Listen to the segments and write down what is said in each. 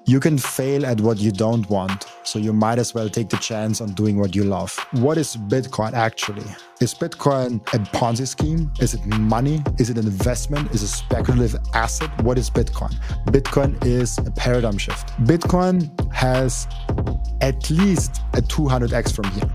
You can fail at what you don't want, so you might as well take the chance on doing what you love. What is Bitcoin actually? Is Bitcoin a Ponzi scheme? Is it money? Is it an investment? Is it a speculative asset? What is Bitcoin? Bitcoin is a paradigm shift. Bitcoin has at least a 200x from here.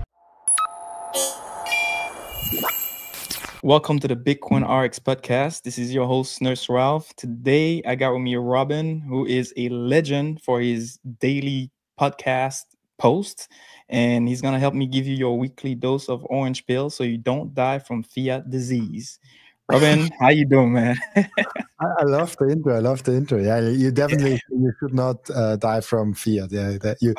Welcome to the Bitcoin RX podcast. This is your host, Nurse Ralph. Today, I got with me Robin, who is a legend for his daily podcast posts. And he's going to help me give you your weekly dose of orange pills so you don't die from fiat disease. Robin, how you doing, man? I love the intro. I love the intro. Yeah, you definitely you should not die from fiat. Yeah, you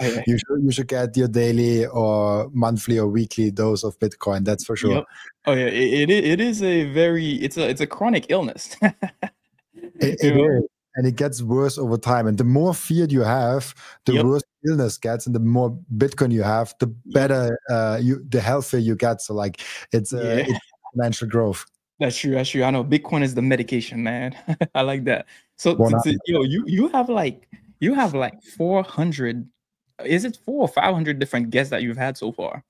should get your daily or monthly or weekly dose of Bitcoin. That's for sure. Yep. Oh yeah, it is it's a chronic illness. It is, and it gets worse over time. And the more fiat you have, the worse illness gets, and the more Bitcoin you have, the better the healthier you get. So like it's exponential growth. That's true. That's true. I know Bitcoin is the medication, man. I like that. So, you have like 400. Is it 400 or 500 different guests that you've had so far?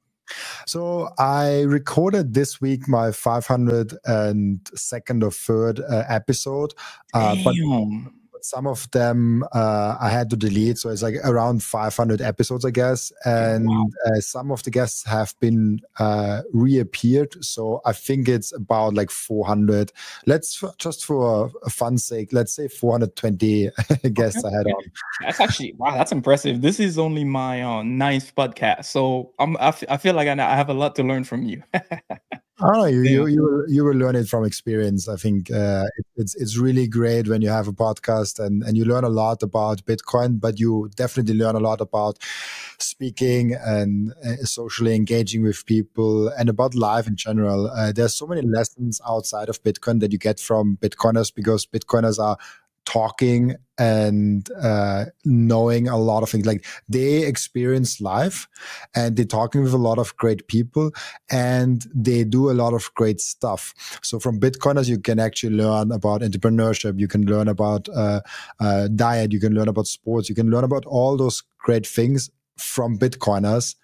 So I recorded this week my 502nd or third episode, but some of them I had to delete. So it's like around 500 episodes, I guess. And some of the guests have been reappeared. So I think it's about like 400. Just for a fun sake, let's say 420 guests I had on. That's actually, wow, that's impressive. This is only my ninth podcast. So I feel like I have a lot to learn from you. Oh, you will learn it from experience. I think it's really great when you have a podcast and you learn a lot about Bitcoin, but you definitely learn a lot about speaking and socially engaging with people and about life in general. There's so many lessons outside of Bitcoin that you get from Bitcoiners because Bitcoiners are talking and knowing a lot of things. Like they experience life and they're talking with a lot of great people and they do a lot of great stuff. So from Bitcoiners, you can actually learn about entrepreneurship. You can learn about diet. You can learn about sports. You can learn about all those great things from Bitcoiners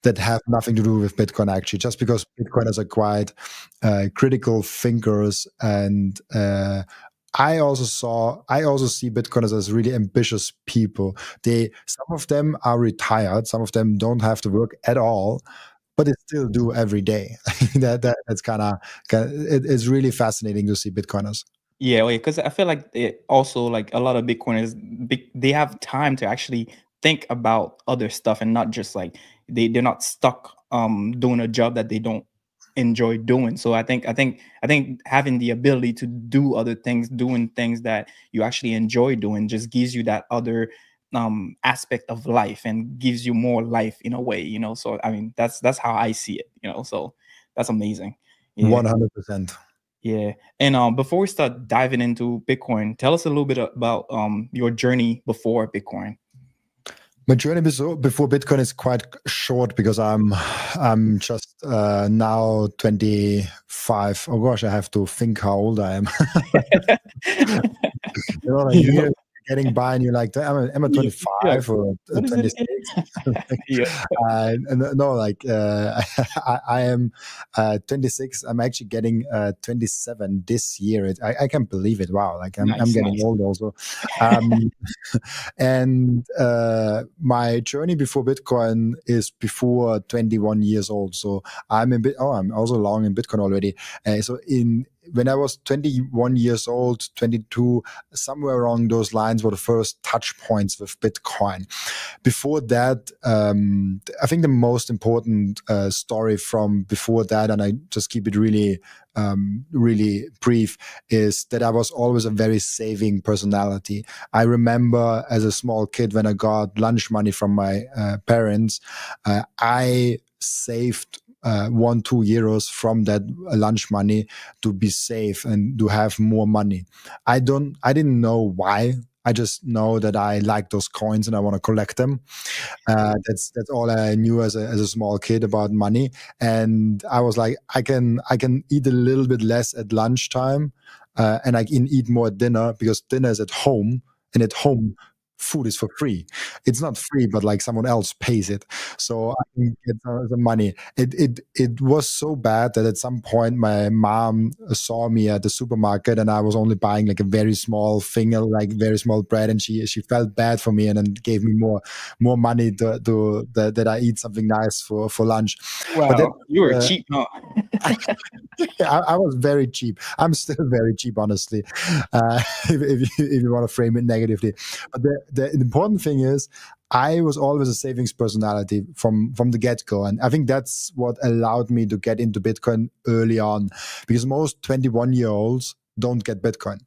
that have nothing to do with Bitcoin, actually, just because Bitcoiners are quite critical thinkers and I also see Bitcoiners as really ambitious people. Some of them are retired, some of them don't have to work at all, but they still do every day. That's kind of it's really fascinating to see Bitcoiners. Yeah, because I feel like it also like a lot of Bitcoiners, they have time to actually think about other stuff and not just like they're not stuck doing a job that they don't enjoy doing. So I think having the ability to do other things, doing things that you actually enjoy doing, just gives you that other aspect of life and gives you more life in a way, you know. So I mean, that's how I see it, you know. So that's amazing. 100%. Yeah. And before we start diving into Bitcoin, tell us a little bit about your journey before Bitcoin. My journey before Bitcoin is quite short because I'm just now 25. Oh gosh, I have to think how old I am. You're getting by and you're like, am I 25 or 26? I am 26. I'm actually getting 27 this year. I can't believe it. Wow, like I'm getting old also. And my journey before Bitcoin is before 21 years old. So I'm also long in Bitcoin already. When I was 21 years old, 22, somewhere along those lines were the first touch points with Bitcoin. Before that, I think the most important story from before that, and I just keep it really brief, is that I was always a very saving personality. I remember as a small kid when I got lunch money from my parents, I saved 1-2 euros from that lunch money to be safe and to have more money. I didn't know why. I just know that I like those coins and I want to collect them. That's all I knew as a small kid about money. And I was like, I can eat a little bit less at lunchtime, and I can eat more at dinner because dinner is at home, and at home food is for free. It's not free, but like someone else pays it, so I can get the money. It was so bad that at some point my mom saw me at the supermarket, and I was only buying like a very small finger, like very small bread, and she felt bad for me, and then gave me more money that I eat something nice for lunch. But Wow, you were cheap, huh? I was very cheap. I'm still very cheap, honestly, if you want to frame it negatively. But the important thing is, I was always a savings personality from the get-go. And I think that's what allowed me to get into Bitcoin early on, because most 21-year-olds don't get Bitcoin.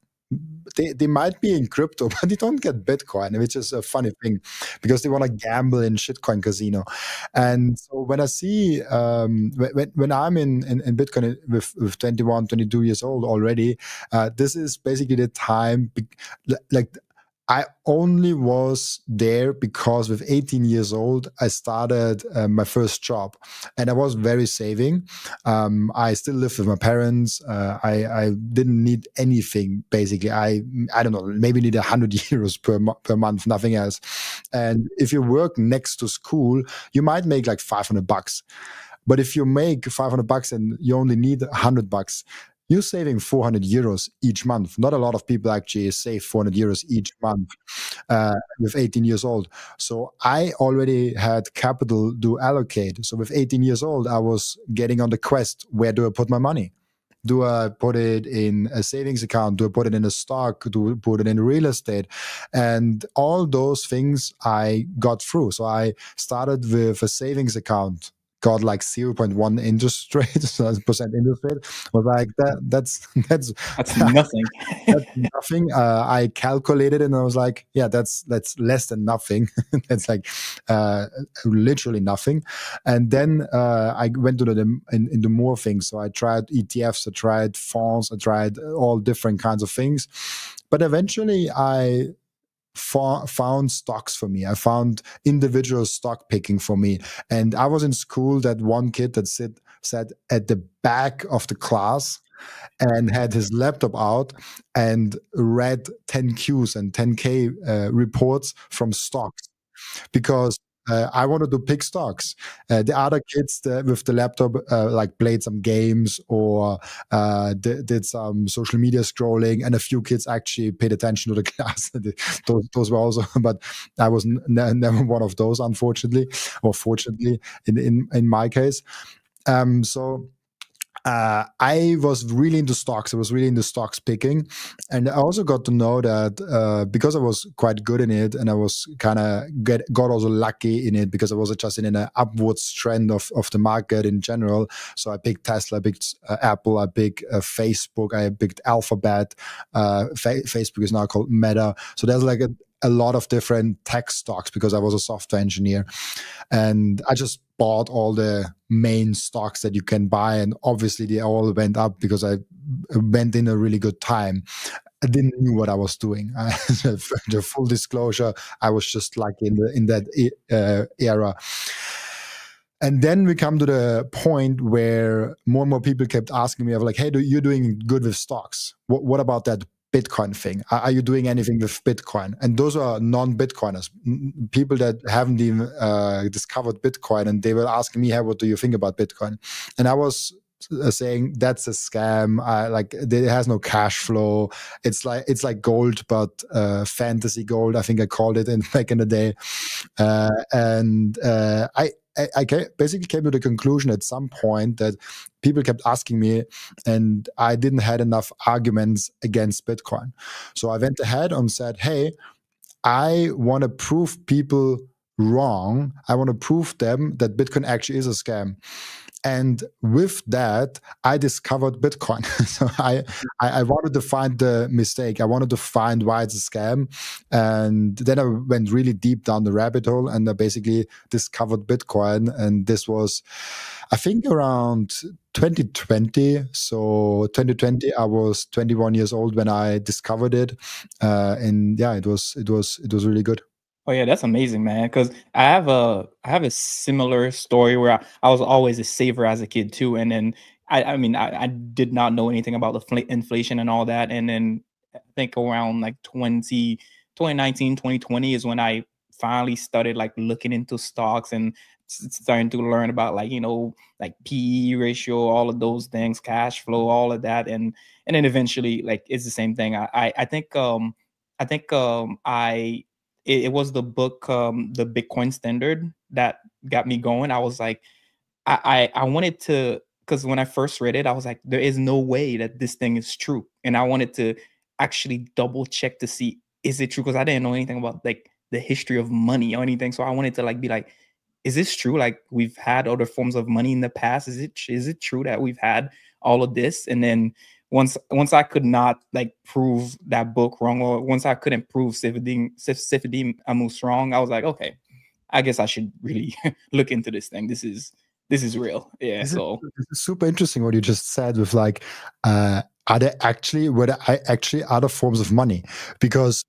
They might be in crypto, but they don't get Bitcoin, which is a funny thing, because they want to gamble in shitcoin casino. And so when I see when I'm in Bitcoin with 21, 22 years old already, this is basically the time. Like, I only was there because with 18 years old, I started my first job, and I was very saving. I still lived with my parents. I didn't need anything, basically. I don't know, maybe need 100 euros per month, nothing else. And if you work next to school, you might make like 500 bucks. But if you make 500 bucks and you only need 100 bucks, you're saving 400 euros each month. Not a lot of people actually save 400 euros each month with 18 years old. So I already had capital to allocate. So with 18 years old, I was getting on the quest, where do I put my money? Do I put it in a savings account? Do I put it in a stock? Do I put it in real estate? And all those things I got through. So I started with a savings account, got like 0.1 interest rate, so percent interest rate. Was like that's That's nothing. that's nothing. I calculated it, and I was like, yeah, that's less than nothing. That's like literally nothing. And then I went into more things. So I tried ETFs, I tried funds, I tried all different kinds of things. But eventually I found stocks for me. I found individual stock picking for me. And I was in school, that one kid that sat at the back of the class and had his laptop out and read 10Qs and 10K reports from stocks, because I wanted to pick stocks. The other kids with the laptop like played some games or did some social media scrolling, and a few kids actually paid attention to the class. Those were also, but I was never one of those, unfortunately, or fortunately in my case. So I was really into stocks. I was really into stocks picking. And I also got to know that because I was quite good in it, and I was kind of got also lucky in it, because I was just in an upwards trend of the market in general. So I picked Tesla, I picked Apple, I picked Facebook, I picked Alphabet. Facebook is now called Meta. So there's like a lot of different tech stocks, because I was a software engineer. And I just bought all the main stocks that you can buy. And obviously they all went up because I went in a really good time. I didn't know what I was doing. The full disclosure, I was just like in that era. And then we come to the point where more and more people kept asking me, of like, hey, you're doing good with stocks. What about that Bitcoin thing? Are you doing anything with Bitcoin? And those are non-Bitcoiners, people that haven't even discovered Bitcoin, and they were asking me, hey, what do you think about Bitcoin? And I was saying that's a scam. Like, it has no cash flow. It's like gold, but fantasy gold, I think I called it back in the day. I basically came to the conclusion at some point that people kept asking me, and I didn't had enough arguments against Bitcoin. So I went ahead and said, hey, I want to prove people wrong. I want to prove them that Bitcoin actually is a scam. And with that, I discovered Bitcoin. So I wanted to find the mistake. I wanted to find why it's a scam. And then I went really deep down the rabbit hole, and I basically discovered Bitcoin. And this was, I think, around 2020. So 2020, I was 21 years old when I discovered it. And yeah, it was really good. Oh yeah, that's amazing, man. Because I have a similar story where I was always a saver as a kid too, and then I mean I did not know anything about the inflation and all that, and then I think around like 2019, 2020 is when I finally started like looking into stocks and starting to learn about like, like PE ratio, all of those things, cash flow, all of that. And then eventually like it's the same thing. I think it was the book, the Bitcoin Standard, that got me going. I was like, I wanted to, because when I first read it, I was like, there is no way that this thing is true. And I wanted to actually double check to see, is it true? Because I didn't know anything about like the history of money or anything. So I wanted to like be like, is this true? Like we've had other forms of money in the past. Is it true that we've had all of this? And then once I could not like prove that book wrong, or once I couldn't prove Sifidin Amus wrong, I was like, okay, I guess I should really look into this thing. This is real. Yeah. This So is super interesting what you just said with like, were there actually other forms of money? Because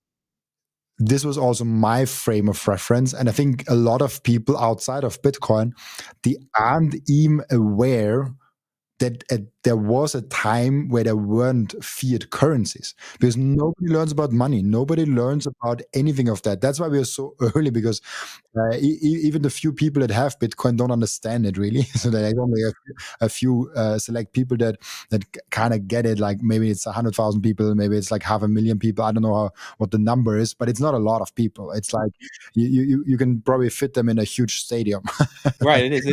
this was also my frame of reference. And I think a lot of people outside of Bitcoin, they aren't even aware that there was a time where there weren't fiat currencies, because nobody learns about money. Nobody learns about anything of that. That's why we are so early, because even the few people that have Bitcoin don't understand it really. So there's only a few select people that kind of get it. Like maybe it's 100,000 people, maybe it's like 500,000 people. I don't know what the number is, but it's not a lot of people. It's like you can probably fit them in a huge stadium. right, it is.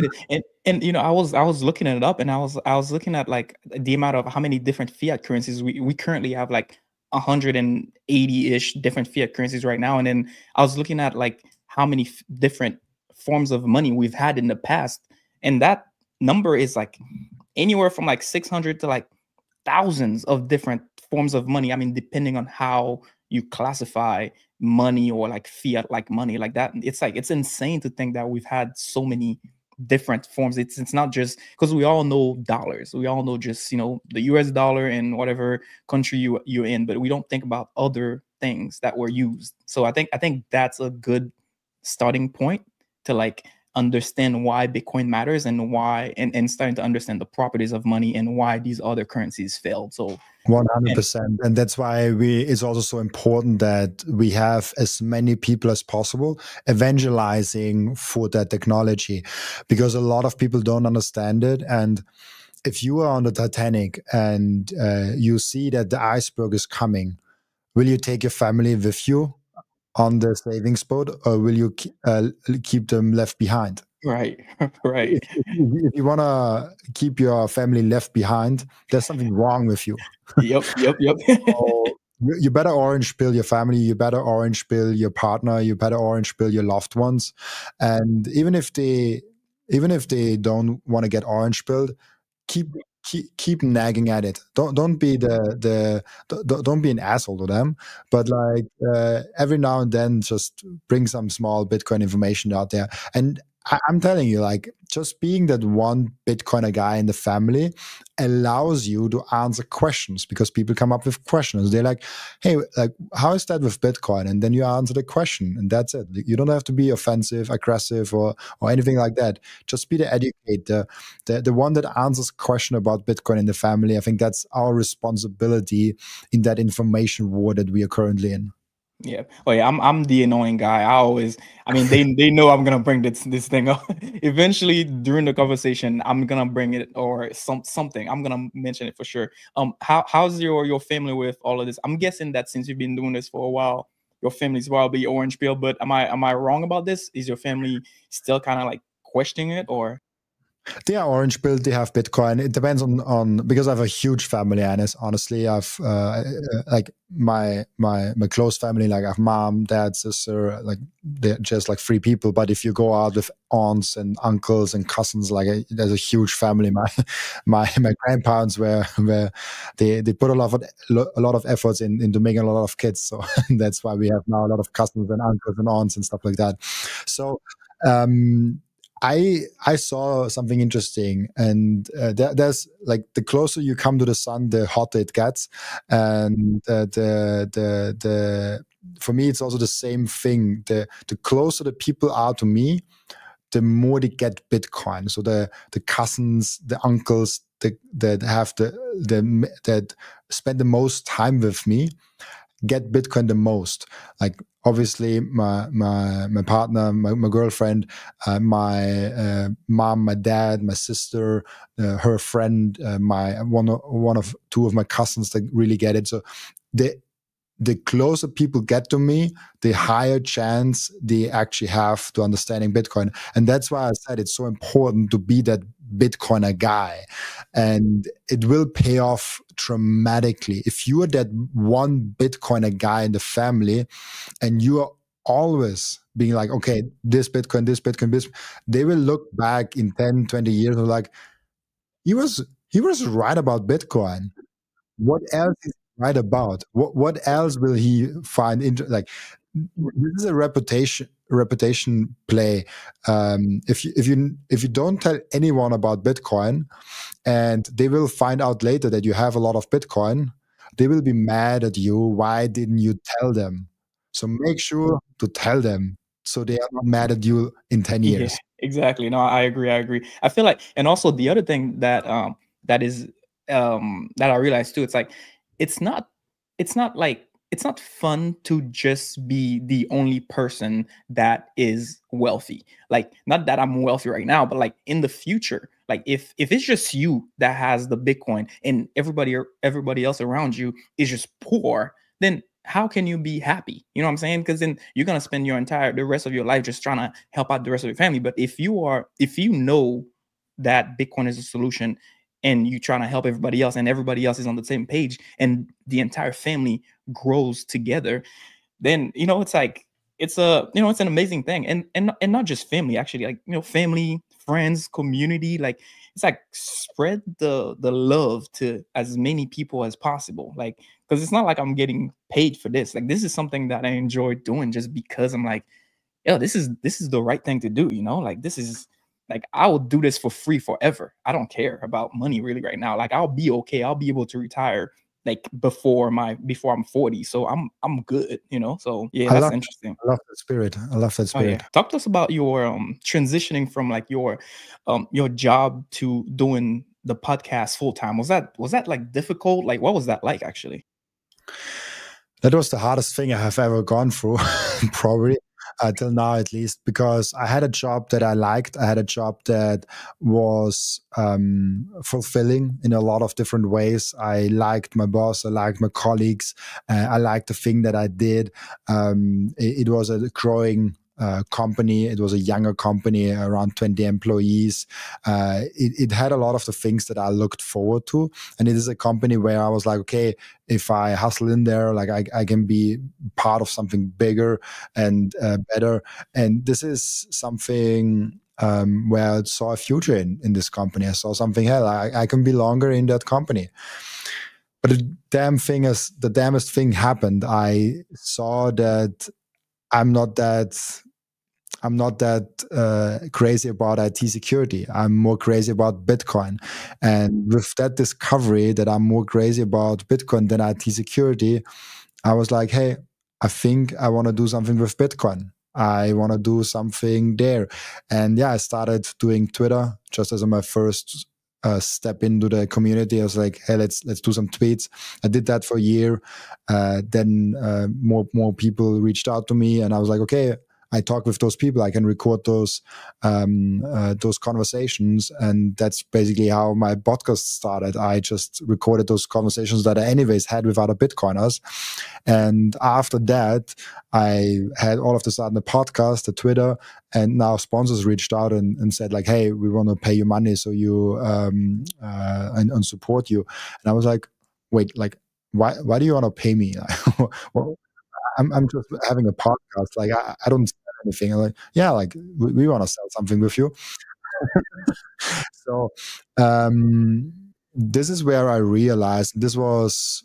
And I was looking it up, and I was looking at like the amount of how many different fiat currencies we currently have, like 180-ish different fiat currencies right now. And then I was looking at like how many different forms of money we've had in the past, and that number is like anywhere from like 600 to like thousands of different forms of money. I mean, depending on how you classify money, or like fiat like money like that. It's insane to think that we've had so many different forms. It's not just because we all know dollars. We all know just the US dollar in whatever country you're in, but we don't think about other things that were used. So I think that's a good starting point to like understand why Bitcoin matters, and why and starting to understand the properties of money and why these other currencies failed. So 100%. And that's why it's also so important that we have as many people as possible evangelizing for that technology, because a lot of people don't understand it. And if you are on the Titanic and you see that the iceberg is coming, will you take your family with you on the savings boat, or will you keep them left behind? right. Right. If you want to keep your family left behind, there's something wrong with you. Yep. So you better orange pill your family, you better orange pill your partner, you better orange pill your loved ones. And even if they don't want to get orange pilled, keep nagging at it. Don't be don't be an asshole to them, but like every now and then just bring some small Bitcoin information out there. And I'm telling you, like, just being that one Bitcoiner guy in the family allows you to answer questions, because people come up with questions. They're like, hey, like, how is that with Bitcoin? And then you answer the question, and that's it. You don't have to be offensive, aggressive, or anything like that. Just be the educator, the one that answers question about Bitcoin in the family. I think that's our responsibility in that information war that we are currently in. Yeah. Oh yeah, I'm the annoying guy. I mean, they know I'm gonna bring this thing up. Eventually during the conversation, I'm gonna bring it, or something. I'm gonna mention it for sure. How's your family with all of this? I'm guessing that since you've been doing this for a while, your family's probably orange pill, but am I wrong about this? Is your family still kind of like questioning it, or? They are orange pilled. They have Bitcoin. It depends on because I have a huge family. And honestly, I've like my close family. Like I have mom, dad, sister. Like they're just like three people. But if you go out with aunts and uncles and cousins, like there's a huge family. My grandparents where they put a lot of efforts into making a lot of kids. So that's why we have now a lot of cousins and uncles and aunts and stuff like that. So. I saw something interesting, and there's like the closer you come to the sun, the hotter it gets, and the for me it's also the same thing. The closer the people are to me, the more they get Bitcoin. So the cousins, the uncles that have that spend the most time with me, get Bitcoin the most. Like obviously my partner, my girlfriend, my mom, my dad, my sister, her friend, my one of two of my cousins that really get it. So the closer people get to me, the higher chance they actually have to understanding Bitcoin. And that's why I said it's so important to be that Bitcoiner guy. And it will pay off dramatically. If you are that one Bitcoiner guy in the family and you are always being like, okay, this Bitcoin, this, they will look back in 10, 20 years and like, he was right about Bitcoin. What else is he right about? What else will he find like this is a reputation play. If you don't tell anyone about Bitcoin and they will find out later that you have a lot of Bitcoin, they will be mad at you. Why didn't you tell them? So make sure to tell them so they are not mad at you in 10 Yeah, years. exactly. No, I agree. I agree. I feel like, and also the other thing that that is that I realized too, it's not it's not like it's not fun to just be the only person that is wealthy. Like, not that I'm wealthy right now, but like in the future, like if it's just you that has the Bitcoin and everybody else around you is just poor, then how can you be happy? You know what I'm saying? Because then you're gonna spend the rest of your life just trying to help out the rest of your family. But if you know that Bitcoin is a solution and you trying to help everybody else and everybody else is on the same page and the entire family grows together, then it's like it's an amazing thing. And not just family, actually, like family, friends, community, like it's like spread the love to as many people as possible, like, because it's not like I'm getting paid for this. Like, this is something that I enjoy doing just because I'm like, yo, this is the right thing to do, like, this is like, I will do this for free forever. I don't care about money really right now. Like, I'll be okay. I'll be able to retire like before I'm 40. So I'm good, So yeah, I that's love interesting. I love that spirit. I love that Oh yeah. spirit. Talk to us about your transitioning from like your job to doing the podcast full time. Was that like difficult? Like, what was that like actually? That was the hardest thing I have ever gone through, probably till now at least, because I had a job that I liked. I had a job that was fulfilling in a lot of different ways. I liked my boss. I liked my colleagues. I liked the thing that I did. It was a growing company. It was a younger company, around 20 employees. It had a lot of the things that I looked forward to. And it is a company where I was like, okay, if I hustle in there, like I can be part of something bigger and better. And this is something where I saw a future in this company. I saw something, hell, I can be longer in that company. But the damnest thing happened. I saw that I'm not that crazy about IT security. I'm more crazy about Bitcoin. And with that discovery that I'm more crazy about Bitcoin than IT security, I was like, hey, I think I want to do something with Bitcoin. I want to do something there. And yeah, I started doing Twitter just as my first step into the community. I was like, hey, let's do some tweets. I did that for a year. Then more people reached out to me, and I was like, okay, I talk with those people. I can record those conversations, and that's basically how my podcast started. I just recorded those conversations that I anyways had with other Bitcoiners, and after that, I had all of a sudden a podcast, a Twitter, and now sponsors reached out and said like, "Hey, we want to pay you money so you and support you." And I was like, "Wait, like, why do you want to pay me?" Well, I'm just having a podcast. Like I don't sell anything. I'm like, yeah, like we want to sell something with you. So this is where I realized this was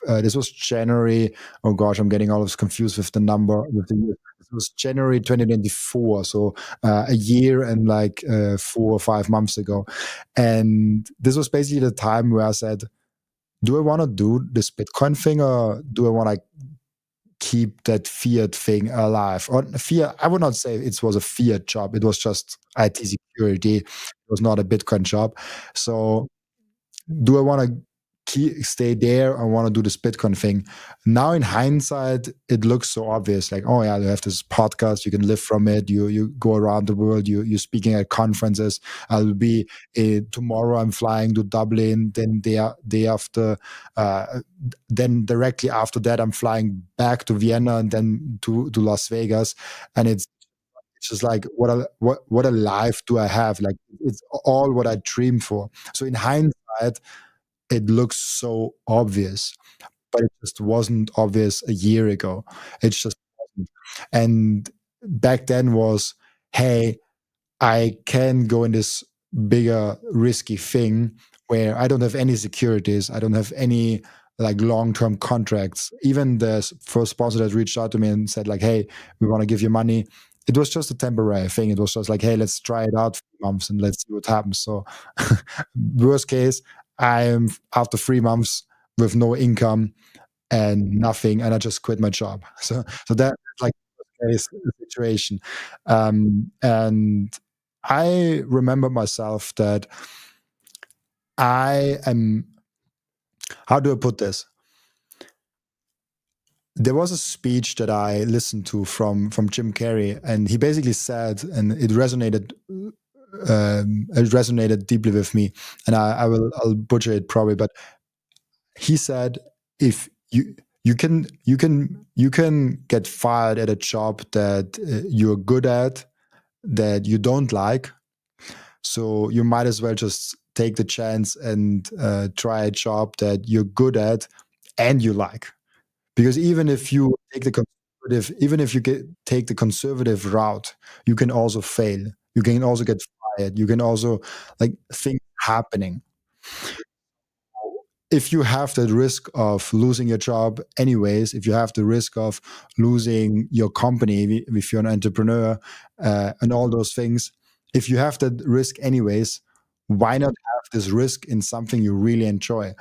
this was January. Oh gosh, I'm getting all of confused with the number with the year. This was January 2024, so a year and like 4 or 5 months ago. And this was basically the time where I said, do I want to do this Bitcoin thing, or do I want to keep that fiat thing alive? Or fiat, I would not say it was a fiat job. It was just IT security. It was not a Bitcoin job. So do I want to stay there. I want to do this Bitcoin thing. Now in hindsight, it looks so obvious. Like, oh yeah, you have this podcast, you can live from it. You go around the world. You're speaking at conferences. I'll be tomorrow. I'm flying to Dublin. Then day after, then directly after that, I'm flying back to Vienna and then to Las Vegas. And it's just like what a life do I have? Like it's all what I dreamed for. So in hindsight, it looks so obvious, but it just wasn't obvious a year ago. It just wasn't. And back then was, hey, I can go in this bigger risky thing where I don't have any securities. I don't have any like long-term contracts. Even the first sponsor that reached out to me and said like, hey, we want to give you money. It was just a temporary thing. It was just like, hey, let's try it out for 3 months and let's see what happens. So worst case, I am after 3 months with no income and nothing, and I just quit my job. So that's like the situation. And I remember myself that I am, how do I put this? There was a speech that I listened to from Jim Carrey, and he basically said, and it resonated deeply with me, and I'll butcher it probably, but he said, if you can get fired at a job that you're good at, that you don't like, so you might as well just take the chance and try a job that you're good at and you like. Because even if you take the conservative route, you can also fail. You can also get fired. You can also like things happening. If you have the risk of losing your job anyways, if you have the risk of losing your company, if you're an entrepreneur, and all those things, if you have that risk anyways, why not have this risk in something you really enjoy?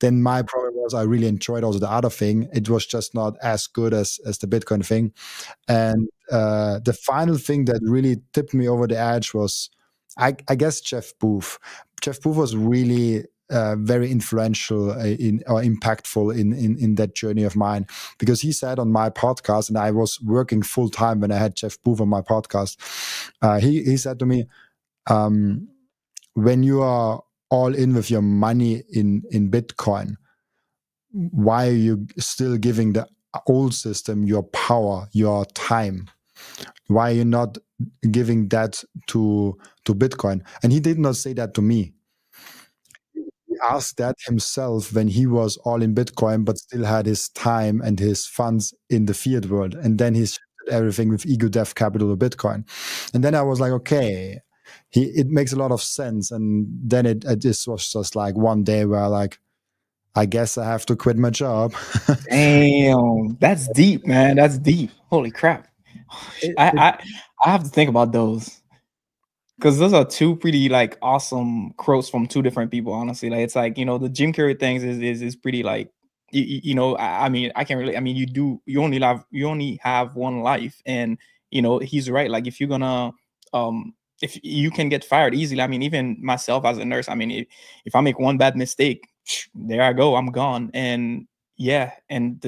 Then my problem was I really enjoyed also the other thing. It was just not as good as the Bitcoin thing. And the final thing that really tipped me over the edge was, I guess, Jeff Booth. Jeff Booth was really very influential or impactful in that journey of mine, because he said on my podcast, and I was working full time when I had Jeff Booth on my podcast. He said to me, when you are all in with your money in Bitcoin, why are you still giving the old system your power, your time? Why are you not giving that to Bitcoin? And he did not say that to me. He asked that himself when he was all in Bitcoin, but still had his time and his funds in the fiat world. And then he shifted everything with ego dev capital to Bitcoin. And then I was like, okay, it makes a lot of sense. And then it just was just like one day where like, I guess I have to quit my job. Damn, that's deep, man. That's deep. Holy crap. I have to think about those, because those are two pretty like awesome quotes from two different people. Honestly, like it's like, the Jim Carrey things is pretty like, I mean, I can't really. I mean, you only have one life, and he's right. Like if you're gonna if you can get fired easily. I mean, even myself as a nurse, I mean, if I make one bad mistake, there I go, I'm gone. And yeah, and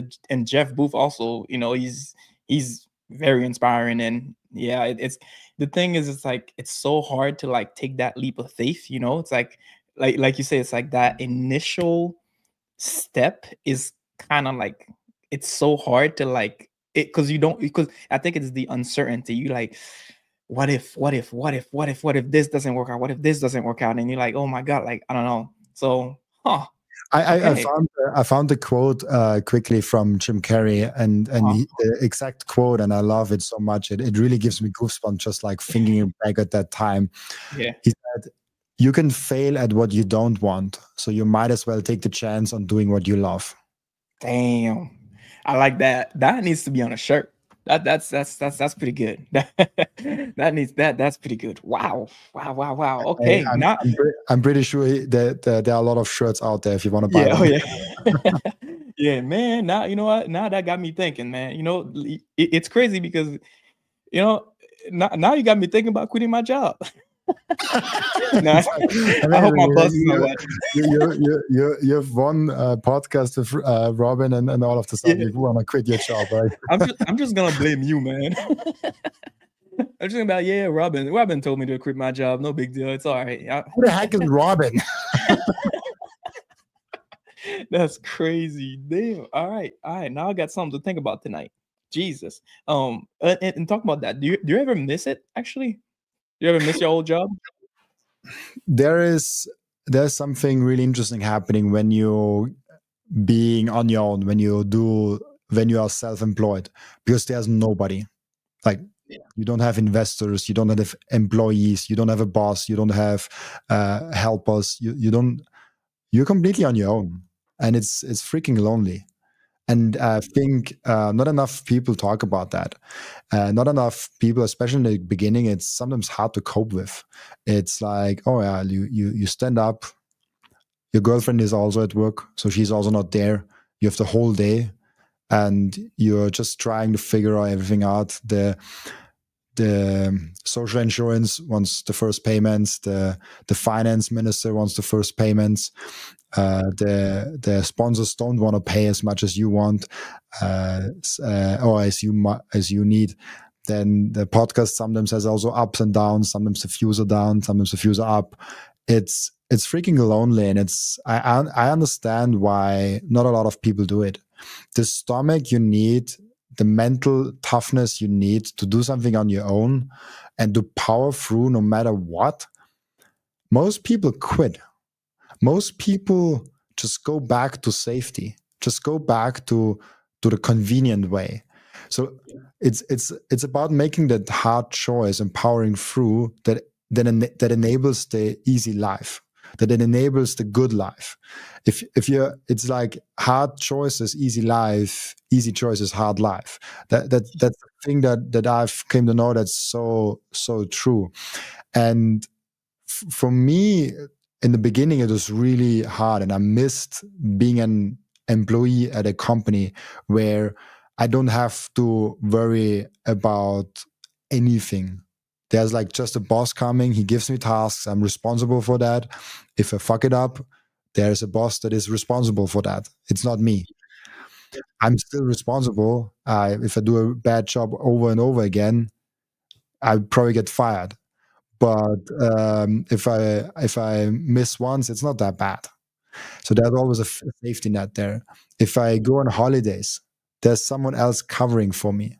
Jeff Booth also, he's very inspiring. And yeah, it's the thing is, it's like it's so hard to like take that leap of faith. It's like you say, it's like that initial step is kind of like, it's so hard to like it, because I think it's the uncertainty. You like, what if this doesn't work out? What if this doesn't work out? And you're like, oh my God, like, I don't know. So, I found the quote quickly from Jim Carrey, and the exact quote, and I love it so much. It really gives me goosebumps just like thinking back at that time. Yeah. He said, you can fail at what you don't want, so you might as well take the chance on doing what you love. Damn. I like that. That needs to be on a shirt. That's pretty good. That's pretty good. Wow. Okay. I'm pretty sure that there are a lot of shirts out there if you want to buy them. Oh yeah. Yeah, man. Now you know what? Now that got me thinking, man. It's crazy because now you got me thinking about quitting my job. No, I hope my boss is not watching. You've won a podcast with Robin, and all of the sudden you want to quit your job, right? I'm just gonna blame you, man. I'm just gonna be like, Robin told me to quit my job. No big deal. It's all right. Who the heck is Robin? That's crazy. Damn. All right. Now I got something to think about tonight. Jesus. And talk about that. Do you ever miss it? Actually, do you ever miss your old job? There's something really interesting happening when you being on your own, when you are self-employed, because there's nobody. Like, you don't have investors, you don't have employees, you don't have a boss, you don't have helpers. You're completely on your own, and it's freaking lonely. And I think not enough people talk about that. Not enough people, especially in the beginning, it's sometimes hard to cope with. It's like, oh yeah, you stand up, your girlfriend is also at work, so she's also not there. You have the whole day, and you're just trying to figure everything out. The social insurance wants the first payments. The finance minister wants the first payments. The sponsors don't want to pay as much as you want, or as you need. Then the podcast sometimes has also ups and downs. Sometimes the views are down. Sometimes the views are up. It's freaking lonely, and I understand why not a lot of people do it. The stomach you need, the mental toughness you need to do something on your own and to power through no matter what. Most people quit. Most people just go back to safety, just go back to the convenient way. So it's about making that hard choice and powering through that enables the easy life, that it enables the good life. It's like hard choices, easy life, easy choices, hard life. That's the thing that I've came to know that's so true. And for me, in the beginning, it was really hard, and I missed being an employee at a company where I don't have to worry about anything. There's like just a boss coming, he gives me tasks, I'm responsible for that. If I fuck it up, there's a boss that is responsible for that. It's not me. I'm still responsible. If I do a bad job over and over again, I'll probably get fired. But if I miss once, it's not that bad. So there's always a safety net there. If I go on holidays, there's someone else covering for me,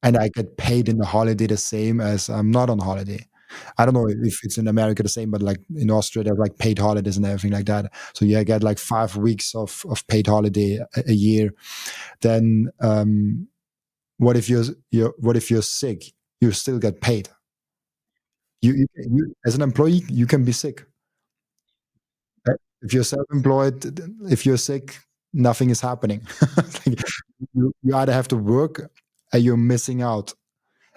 and I get paid in the holiday the same as I'm not on holiday. I don't know if it's in America the same, but like in Austria, there's like paid holidays and everything like that. So you get like 5 weeks of paid holiday a year. Then what if you're sick? You still get paid. You as an employee, you can be sick. If you're self-employed, if you're sick, nothing is happening. Like, you either have to work, or you're missing out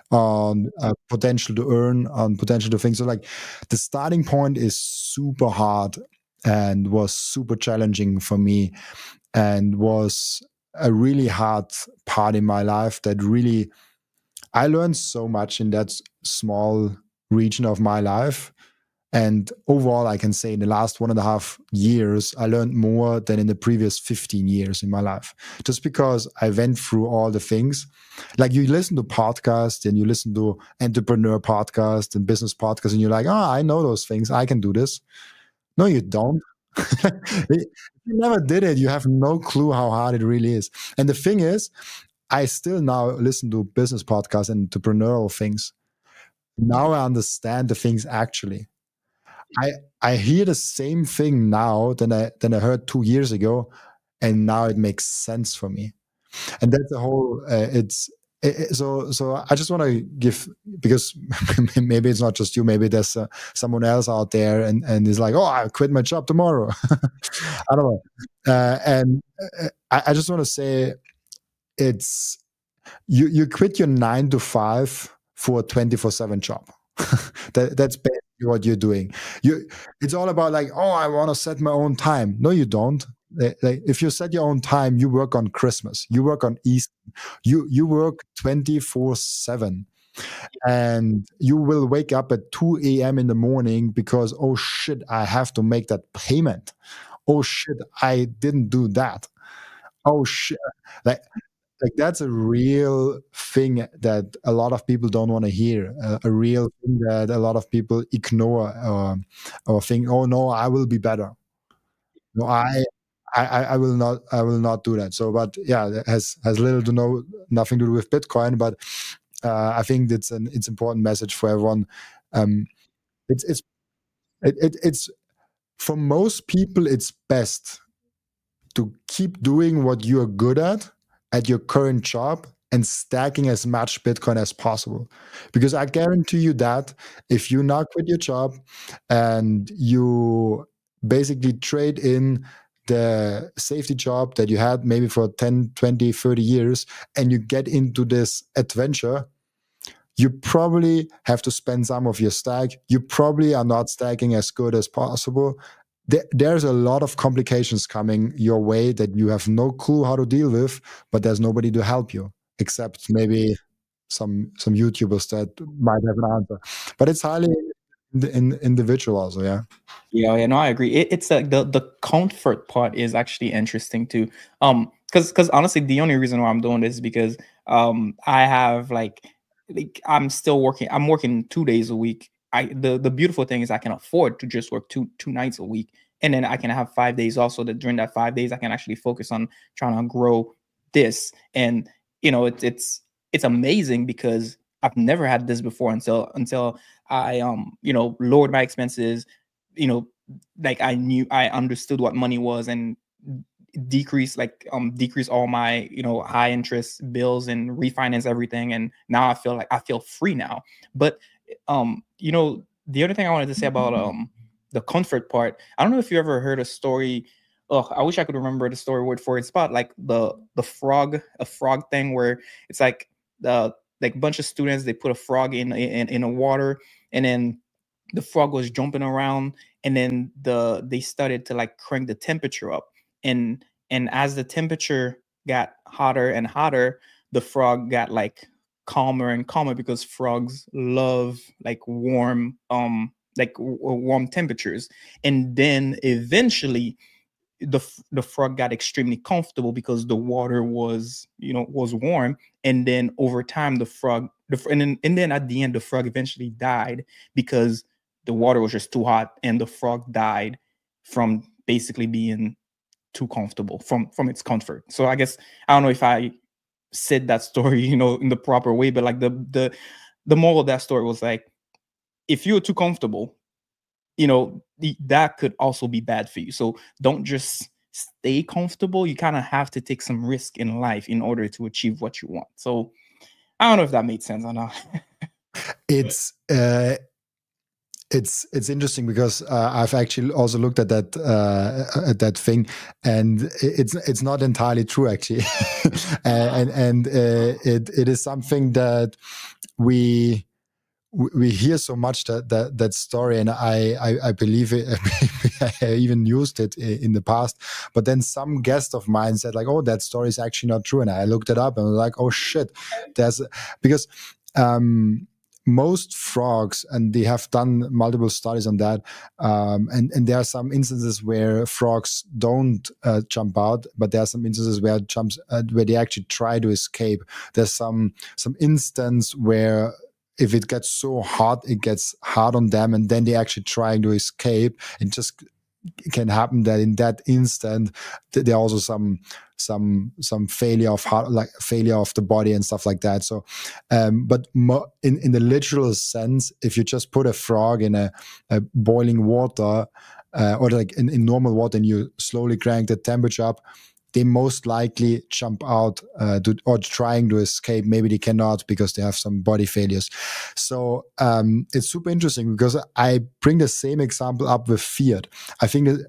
on potential to earn, on potential to think. So like the starting point is super hard and was super challenging for me, and was a really hard part in my life that really, I learned so much in that small region of my life. And overall, I can say in the last 1.5 years, I learned more than in the previous 15 years in my life, just because I went through all the things. Like, you listen to podcasts and you listen to entrepreneur podcasts and business podcasts, and you're like, oh, I know those things. I can do this. No, you don't. If you never did it, you have no clue how hard it really is. And the thing is, I still now listen to business podcasts and entrepreneurial things. Now I understand the things actually. I hear the same thing now than I heard 2 years ago, and now it makes sense for me. And that's the whole. So I just want to give, because maybe it's not just you. Maybe there's someone else out there and is like, oh, I quit my job tomorrow. I don't know. And I just want to say, it's you quit your 9 to 5 for a 24/7 job. That's basically what you're doing. It's all about like, oh, I want to set my own time. No, you don't. Like, if you set your own time, you work on Christmas, you work on Easter, you work 24/7. and you will wake up at 2 a.m. in the morning because, oh shit, I have to make that payment. Oh shit, I didn't do that. Oh shit. Like, like that's a real thing that a lot of people don't want to hear. A real thing that a lot of people ignore, or think, oh no, I will be better. No, I will not. I will not do that. So, but yeah, it has little to no nothing to do with Bitcoin. But I think it's important message for everyone. Um, it's it's for most people, it's best to keep doing what you're good at your current job and stacking as much Bitcoin as possible. Because I guarantee you that if you now quit your job and you basically trade in the safety job that you had maybe for 10, 20, 30 years, and you get into this adventure, you probably have to spend some of your stack. You probably are not stacking as good as possible. There's a lot of complications coming your way that you have no clue how to deal with, but there's nobody to help you except maybe some YouTubers that might have an answer. But it's highly individual also, yeah. Yeah, no, I agree. It's like the comfort part is actually interesting too. Because honestly, the only reason why I'm doing this is because I have like I'm still working. I'm working 2 days a week. The beautiful thing is I can afford to just work two nights a week, and then I can have 5 days also. That during that 5 days I can actually focus on trying to grow this. And it's amazing because I've never had this before until I lowered my expenses, like I understood what money was, and decrease all my high interest bills and refinance everything, and now I feel free now. But the other thing I wanted to say about the comfort part, I don't know if you ever heard a story. Oh, I wish I could remember the story word for it. It's about like a frog thing where it's like a bunch of students, they put a frog in a water, and then the frog was jumping around, and then they started to like crank the temperature up, and as the temperature got hotter and hotter, the frog got like calmer and calmer, because frogs love like warm temperatures. And then eventually the frog got extremely comfortable because the water was warm. And then over time and then at the end the frog eventually died because the water was just too hot, and the frog died from basically being too comfortable from its comfort. So I guess I don't know if I said that story in the proper way, but like the moral of that story was like, if you're too comfortable, that could also be bad for you. So don't just stay comfortable. You kind of have to take some risk in life in order to achieve what you want. So I don't know if that made sense or not. It's interesting because I've actually also looked at that thing, and it's not entirely true actually, and it is something that we hear so much that story, and I believe it. I even used it in the past, but then some guest of mine said like, "Oh, that story is actually not true," and I looked it up and I was like, "Oh shit," because most frogs, and they have done multiple studies on that, and there are some instances where frogs don't jump out, but there are some instances where where they actually try to escape. There's some instance where if it gets so hot, it gets hard on them, and then they're actually trying to escape. It just can happen that in that instant there are also some failure of heart, like failure of the body and stuff like that. So but in the literal sense, if you just put a frog in a boiling water, or like in normal water, and you slowly crank the temperature up, they most likely jump out or trying to escape. Maybe they cannot because they have some body failures. So it's super interesting because I bring the same example up with Fiat. I think that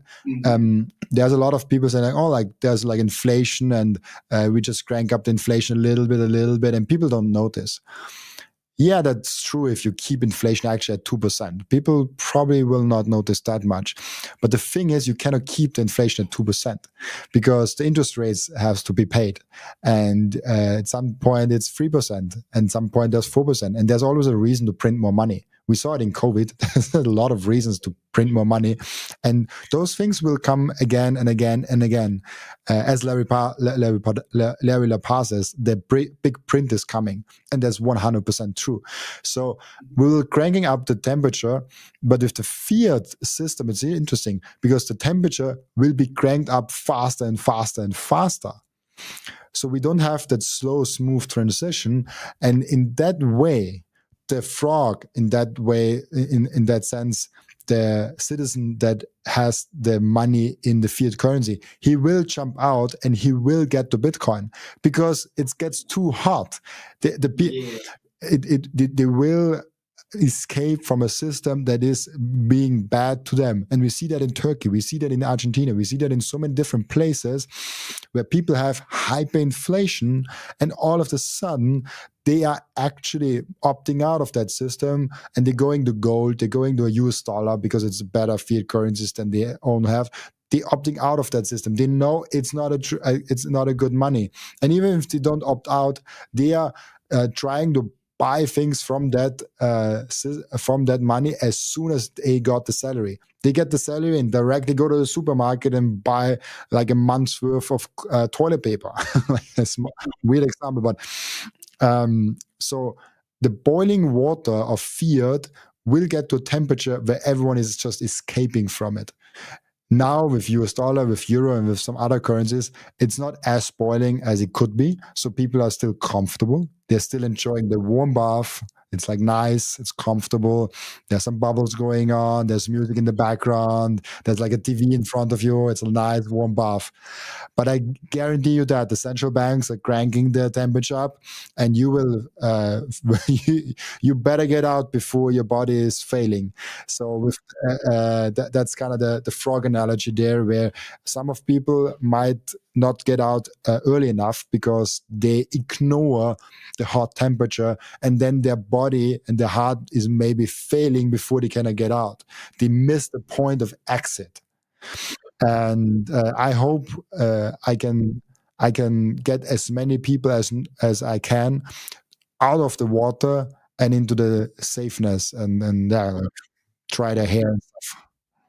there's a lot of people saying, like, oh, like there's like inflation, and we just crank up the inflation a little bit, and people don't notice. Yeah, that's true. If you keep inflation actually at 2%, people probably will not notice that much. But the thing is, you cannot keep the inflation at 2% because the interest rates have to be paid. And at some point it's 3%, and some point there's 4%. And there's always a reason to print more money. We saw it in COVID. There's a lot of reasons to print more money. And those things will come again and again and again. As Larry Lepar says, the big print is coming. And that's 100% true. So we're cranking up the temperature, but with the fiat system, it's interesting because the temperature will be cranked up faster and faster and faster. So we don't have that slow, smooth transition. And in that way, the frog, in that way, in that sense, the citizen that has the money in the fiat currency, he will jump out and he will get to Bitcoin because it gets too hot. They will escape from a system that is being bad to them. And we see that in Turkey, we see that in Argentina, we see that in so many different places where people have hyperinflation, and all of a sudden they are actually opting out of that system and they're going to gold, they're going to a US dollar because it's better fiat currencies than they own have. They're opting out of that system. They know it's not a good money. And even if they don't opt out, they are trying to buy things from that money as soon as they got the salary. They get the salary and directly go to the supermarket and buy like a month's worth of toilet paper. Like a weird example, but so the boiling water of fiat will get to a temperature where everyone is just escaping from it. Now with US dollar, with euro, and with some other currencies, it's not as boiling as it could be. So people are still comfortable. They're still enjoying the warm bath. It's like nice, it's comfortable. There's some bubbles going on. There's music in the background. There's like a TV in front of you. It's a nice warm bath. But I guarantee you that the central banks are cranking the temperature up, and you will, you better get out before your body is failing. So with that's kind of the frog analogy there, where some of people might not get out early enough because they ignore the hot temperature, and then their body and their heart is maybe failing before they cannot get out. They miss the point of exit. And I hope I can get as many people as I can out of the water and into the safeness, and try their hair and stuff.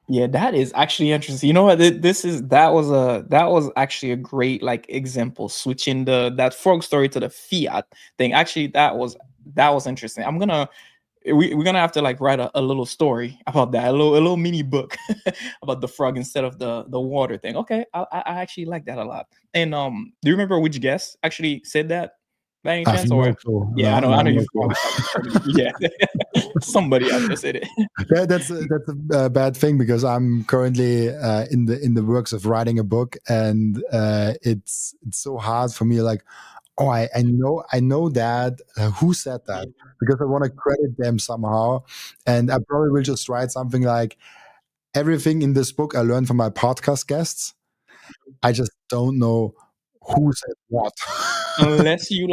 Yeah, that is actually interesting. You know what? That was actually a great like example, switching that frog story to the fiat thing. Actually, that was interesting. We're gonna have to like write a little story about that, a little mini book about the frog instead of the water thing. Okay, I actually like that a lot. And do you remember which guest actually said that by any I have chance? no Or clue. yeah, No, I know no you've clue. probably yeah, somebody out there said it. That's a bad thing because I'm currently in the works of writing a book, and it's so hard for me. Like, oh, I know that who said that, because I want to credit them somehow, and I probably will just write something like, everything in this book I learned from my podcast guests. I just don't know who said what. Unless you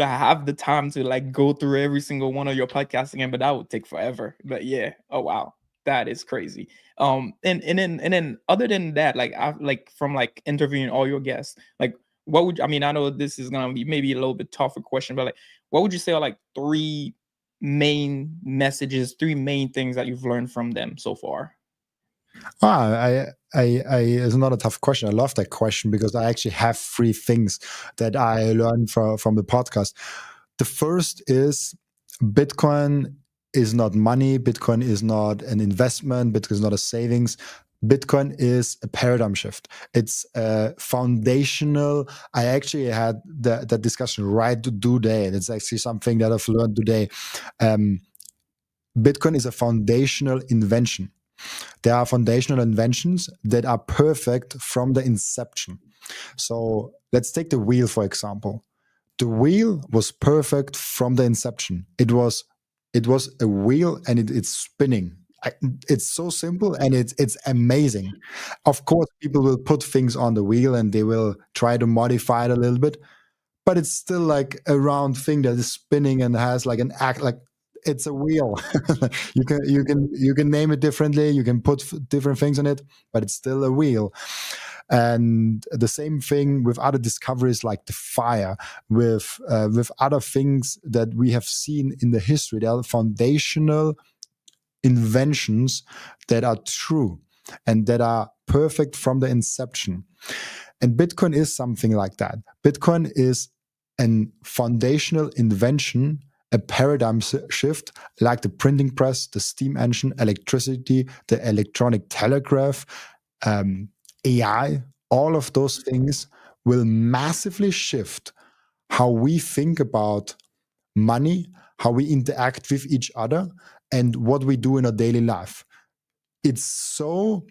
have the time to like go through every single one of your podcasts again, but that would take forever. But yeah, oh wow, that is crazy. And then other than that, like I like from like interviewing all your guests, like what would I mean? I know this is gonna be maybe a little bit tougher question, but like what would you say are like three main messages, three main things that you've learned from them so far? It's not a tough question. I love that question because I actually have three things that I learned from the podcast. The first is Bitcoin is not money. Bitcoin is not an investment. Bitcoin is not a savings. Bitcoin is a paradigm shift. It's foundational. I actually had that discussion right today. It's actually something that I've learned today. Bitcoin is a foundational invention. There are foundational inventions that are perfect from the inception. So let's take the wheel, for example. The wheel was perfect from the inception. It was a wheel, and it's spinning. It's so simple, and it's amazing. Of course, people will put things on the wheel and they will try to modify it a little bit, but it's still like a round thing that is spinning and has like an act, like it's a wheel. You can name it differently, you can put different things on it, but it's still a wheel. And the same thing with other discoveries like the fire, with other things that we have seen in the history. There are foundational inventions that are true and that are perfect from the inception. And Bitcoin is something like that. Bitcoin is a foundational invention, a paradigm shift, like the printing press, the steam engine, electricity, the electronic telegraph, AI. All of those things will massively shift how we think about money, how we interact with each other, and what we do in our daily life. It's so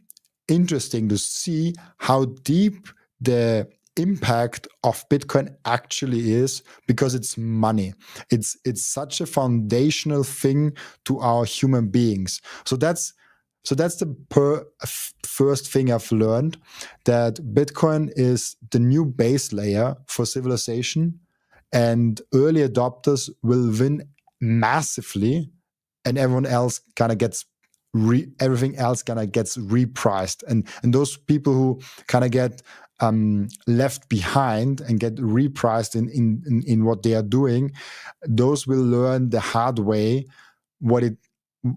interesting to see how deep the impact of Bitcoin actually is, because it's money. It's such a foundational thing to our human beings. So that's the first thing I've learned, that Bitcoin is the new base layer for civilization, and early adopters will win massively, and everyone else kind of gets everything else kind of gets repriced, and those people who kind of get left behind and get repriced in what they are doing, those will learn the hard way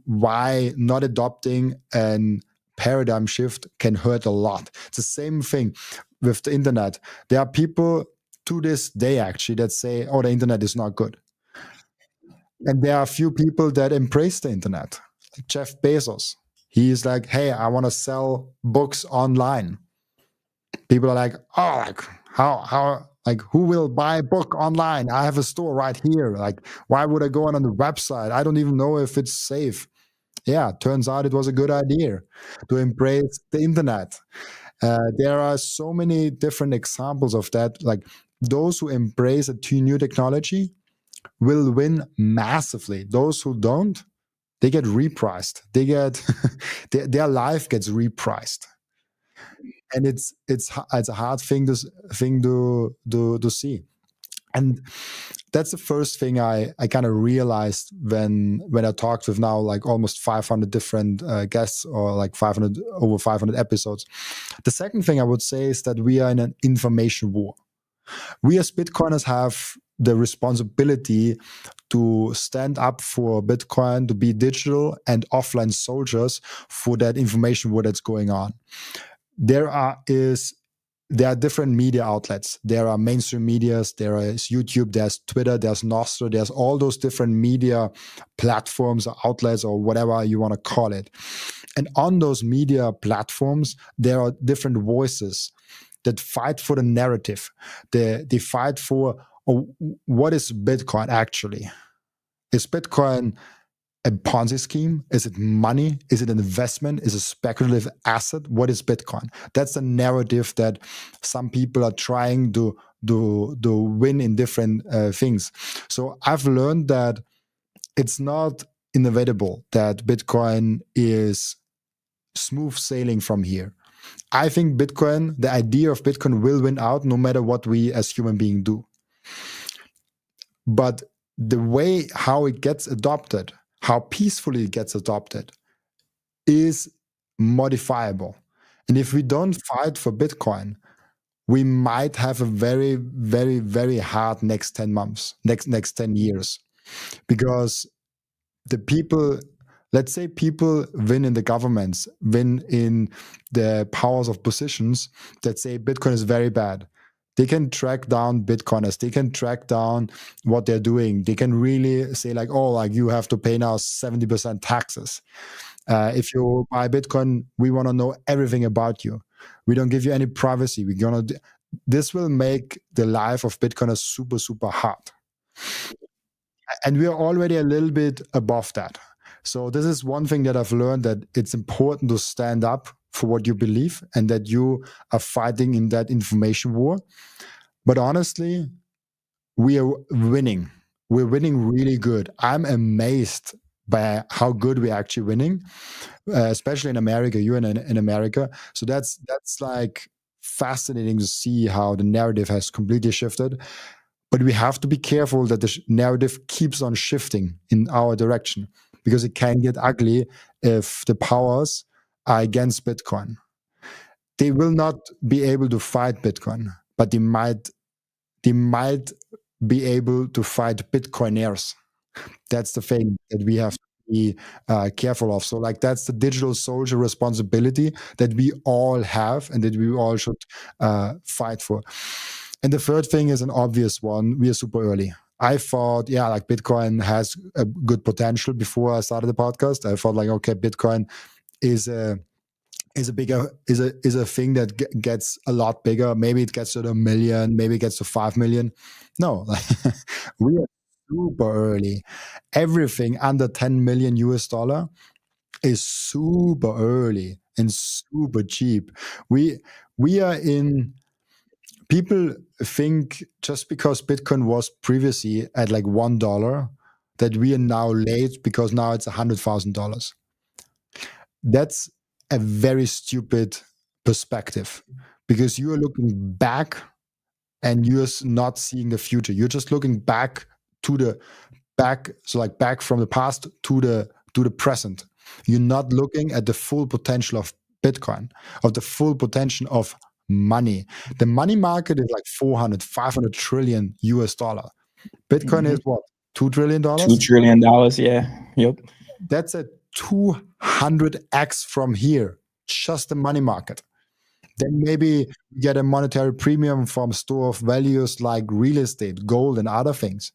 why not adopting an paradigm shift can hurt a lot. It's the same thing with the internet. There are people to this day actually that say, oh, the internet is not good. And there are a few people that embrace the internet, like Jeff Bezos. He's like, hey, I want to sell books online. People are like, oh, like how like who will buy a book online? I have a store right here. Like, why would I go on the website? I don't even know if it's safe. Yeah, turns out it was a good idea to embrace the internet. There are so many different examples of that. Like, those who embrace a new technology will win massively. Those who don't, they get repriced. They get their life gets repriced, and it's a hard thing to see. And that's the first thing I kind of realized when I talked with now like almost 500 different guests, or like over 500 episodes. The second thing I would say is that we are in an information war. We as Bitcoiners have the responsibility to stand up for Bitcoin, to be digital and offline soldiers for that information war that's going on. There are different media outlets. There are mainstream medias, there is YouTube, there's Twitter, there's Nostr, there's all those different media platforms or outlets or whatever you want to call it. And on those media platforms, there are different voices that fight for the narrative. They fight for, what is Bitcoin actually? Is Bitcoin a Ponzi scheme? Is it money? Is it an investment? Is it a speculative asset? What is Bitcoin? That's the narrative that some people are trying to win in different things. So I've learned that it's not inevitable that Bitcoin is smooth sailing from here. I think Bitcoin, the idea of Bitcoin, will win out no matter what we as human beings do. But the way how it gets adopted, how peacefully it gets adopted, is modifiable. And if we don't fight for Bitcoin, we might have a very, very, very hard next 10 months, next 10 years. Because the people, let's say people win in the governments, win in the powers of positions that say Bitcoin is very bad. They can track down Bitcoiners. They can track down what they're doing. They can really say like, oh, like you have to pay now 70% taxes. If you buy Bitcoin, we want to know everything about you. We don't give you any privacy. This will make the life of Bitcoiners super, super hard. And we are already a little bit above that. So this is one thing that I've learned, that it's important to stand up for what you believe and that you are fighting in that information war. But honestly, we are winning. We're winning really good. I'm amazed by how good we're actually winning, especially in America. You're in America. So that's like fascinating to see how the narrative has completely shifted. But we have to be careful that the narrative keeps on shifting in our direction, because it can get ugly if the powers are against Bitcoin. They will not be able to fight Bitcoin, but they might be able to fight Bitcoiners. That's the thing that we have to be careful of. So like, that's the digital social responsibility that we all have and that we all should fight for. And the third thing is an obvious one. We are super early. I thought, yeah, like Bitcoin has a good potential before I started the podcast. I thought like, okay, Bitcoin is a thing that gets a lot bigger. Maybe it gets to 1 million, maybe it gets to 5 million. No, we are super early. Everything under 10 million US dollar is super early and super cheap. We are in. People think just because Bitcoin was previously at like $1 that we are now late because now it's $100,000. That's a very stupid perspective, because you are looking back and you're not seeing the future. You're just looking back to the back, so like back from the past to the present. You're not looking at the full potential of Bitcoin, of the full potential of money. The money market is like 400, 500 trillion US dollar. Bitcoin is what? $2 trillion? $2 trillion, yeah. Yep. That's a 200x from here, just the money market. Then maybe you get a monetary premium from store of values like real estate, gold, and other things.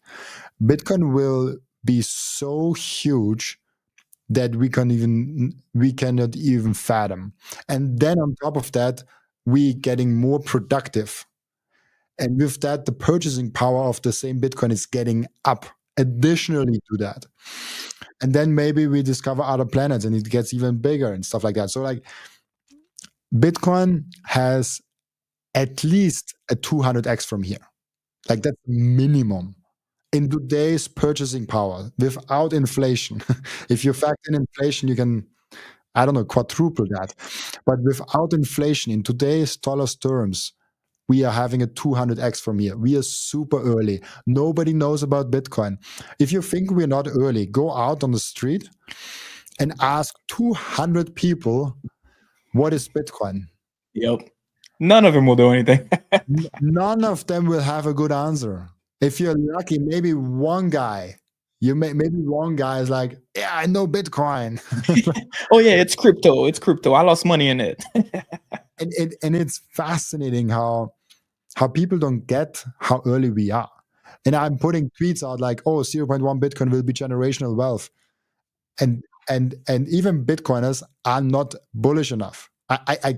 Bitcoin will be so huge that we cannot even fathom. And then on top of that, we getting more productive. And with that, the purchasing power of the same Bitcoin is getting up additionally to that. And then maybe we discover other planets and it gets even bigger and stuff like that. So like, Bitcoin has at least a 200x from here. Like, that's minimum. In today's purchasing power, without inflation, if you factor in inflation, you can, I don't know, quadruple that. But without inflation, in today's dollars terms, we are having a 200x from here. We are super early. Nobody knows about Bitcoin. If you think we're not early, go out on the street and ask 200 people, what is Bitcoin? Yep. None of them will do anything. None of them will have a good answer. If you're lucky, maybe one guy, maybe one guy is like, yeah, I know Bitcoin. Oh yeah, it's crypto. It's crypto. I lost money in it. and it's fascinating how people don't get how early we are. And I'm putting tweets out like, oh, 0.1 Bitcoin will be generational wealth. And even Bitcoiners are not bullish enough. I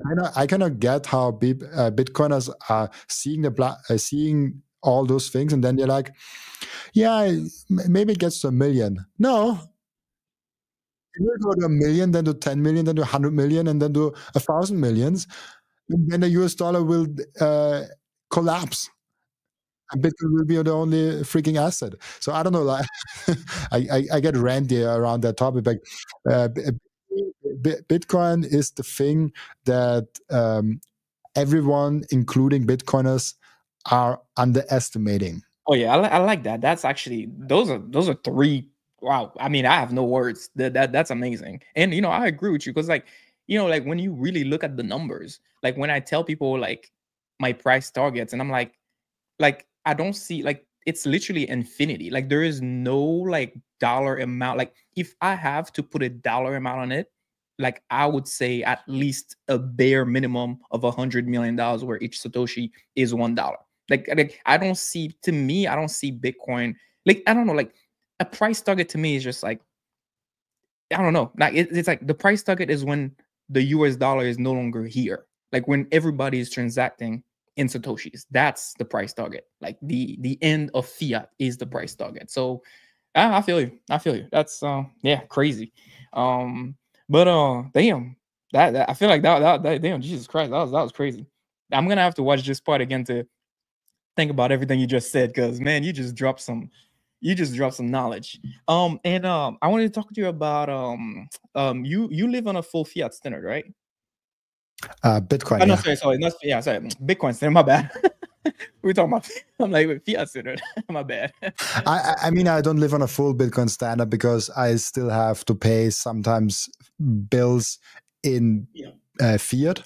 cannot get how Bitcoiners are seeing all those things, and then they're like, yeah, maybe it gets to 1 million. No, it will go to 1 million, then to 10 million, then to 100 million, and then to 1,000 millions. And then the US dollar will collapse. And Bitcoin will be the only freaking asset. So I don't know, like, I get ranty around that topic. But Bitcoin is the thing that everyone, including Bitcoiners, are underestimating. Oh yeah, I like that. That's actually, those are three. Wow. I mean, I have no words. That's amazing. And I agree with you, because like, like when you really look at the numbers, like when I tell people like my price targets, and I'm like I don't see, like, it's literally infinity. Like there is no like dollar amount. Like if I have to put a dollar amount on it, like I would say at least a bare minimum of $100 million, where each Satoshi is $1. Like I don't see Bitcoin, like, I don't know, like a price target to me is just like, I don't know, like it's like the price target is when the US dollar is no longer here, like when everybody is transacting in Satoshis. That's the price target. Like the end of fiat is the price target. So I feel you. That's yeah, crazy. But damn, that I feel like that damn, Jesus Christ, that was crazy. I'm gonna have to watch this part again to think about everything you just said, because man, you just dropped some knowledge. And I wanted to talk to you about you live on a full fiat standard, right? Bitcoin, Oh, no, yeah. sorry, not, yeah, sorry, Bitcoin standard, my bad. We're talking about. I'm like, wait, Fiat standard. My bad. I mean, I don't live on a full Bitcoin standard because I still have to pay sometimes bills in fiat.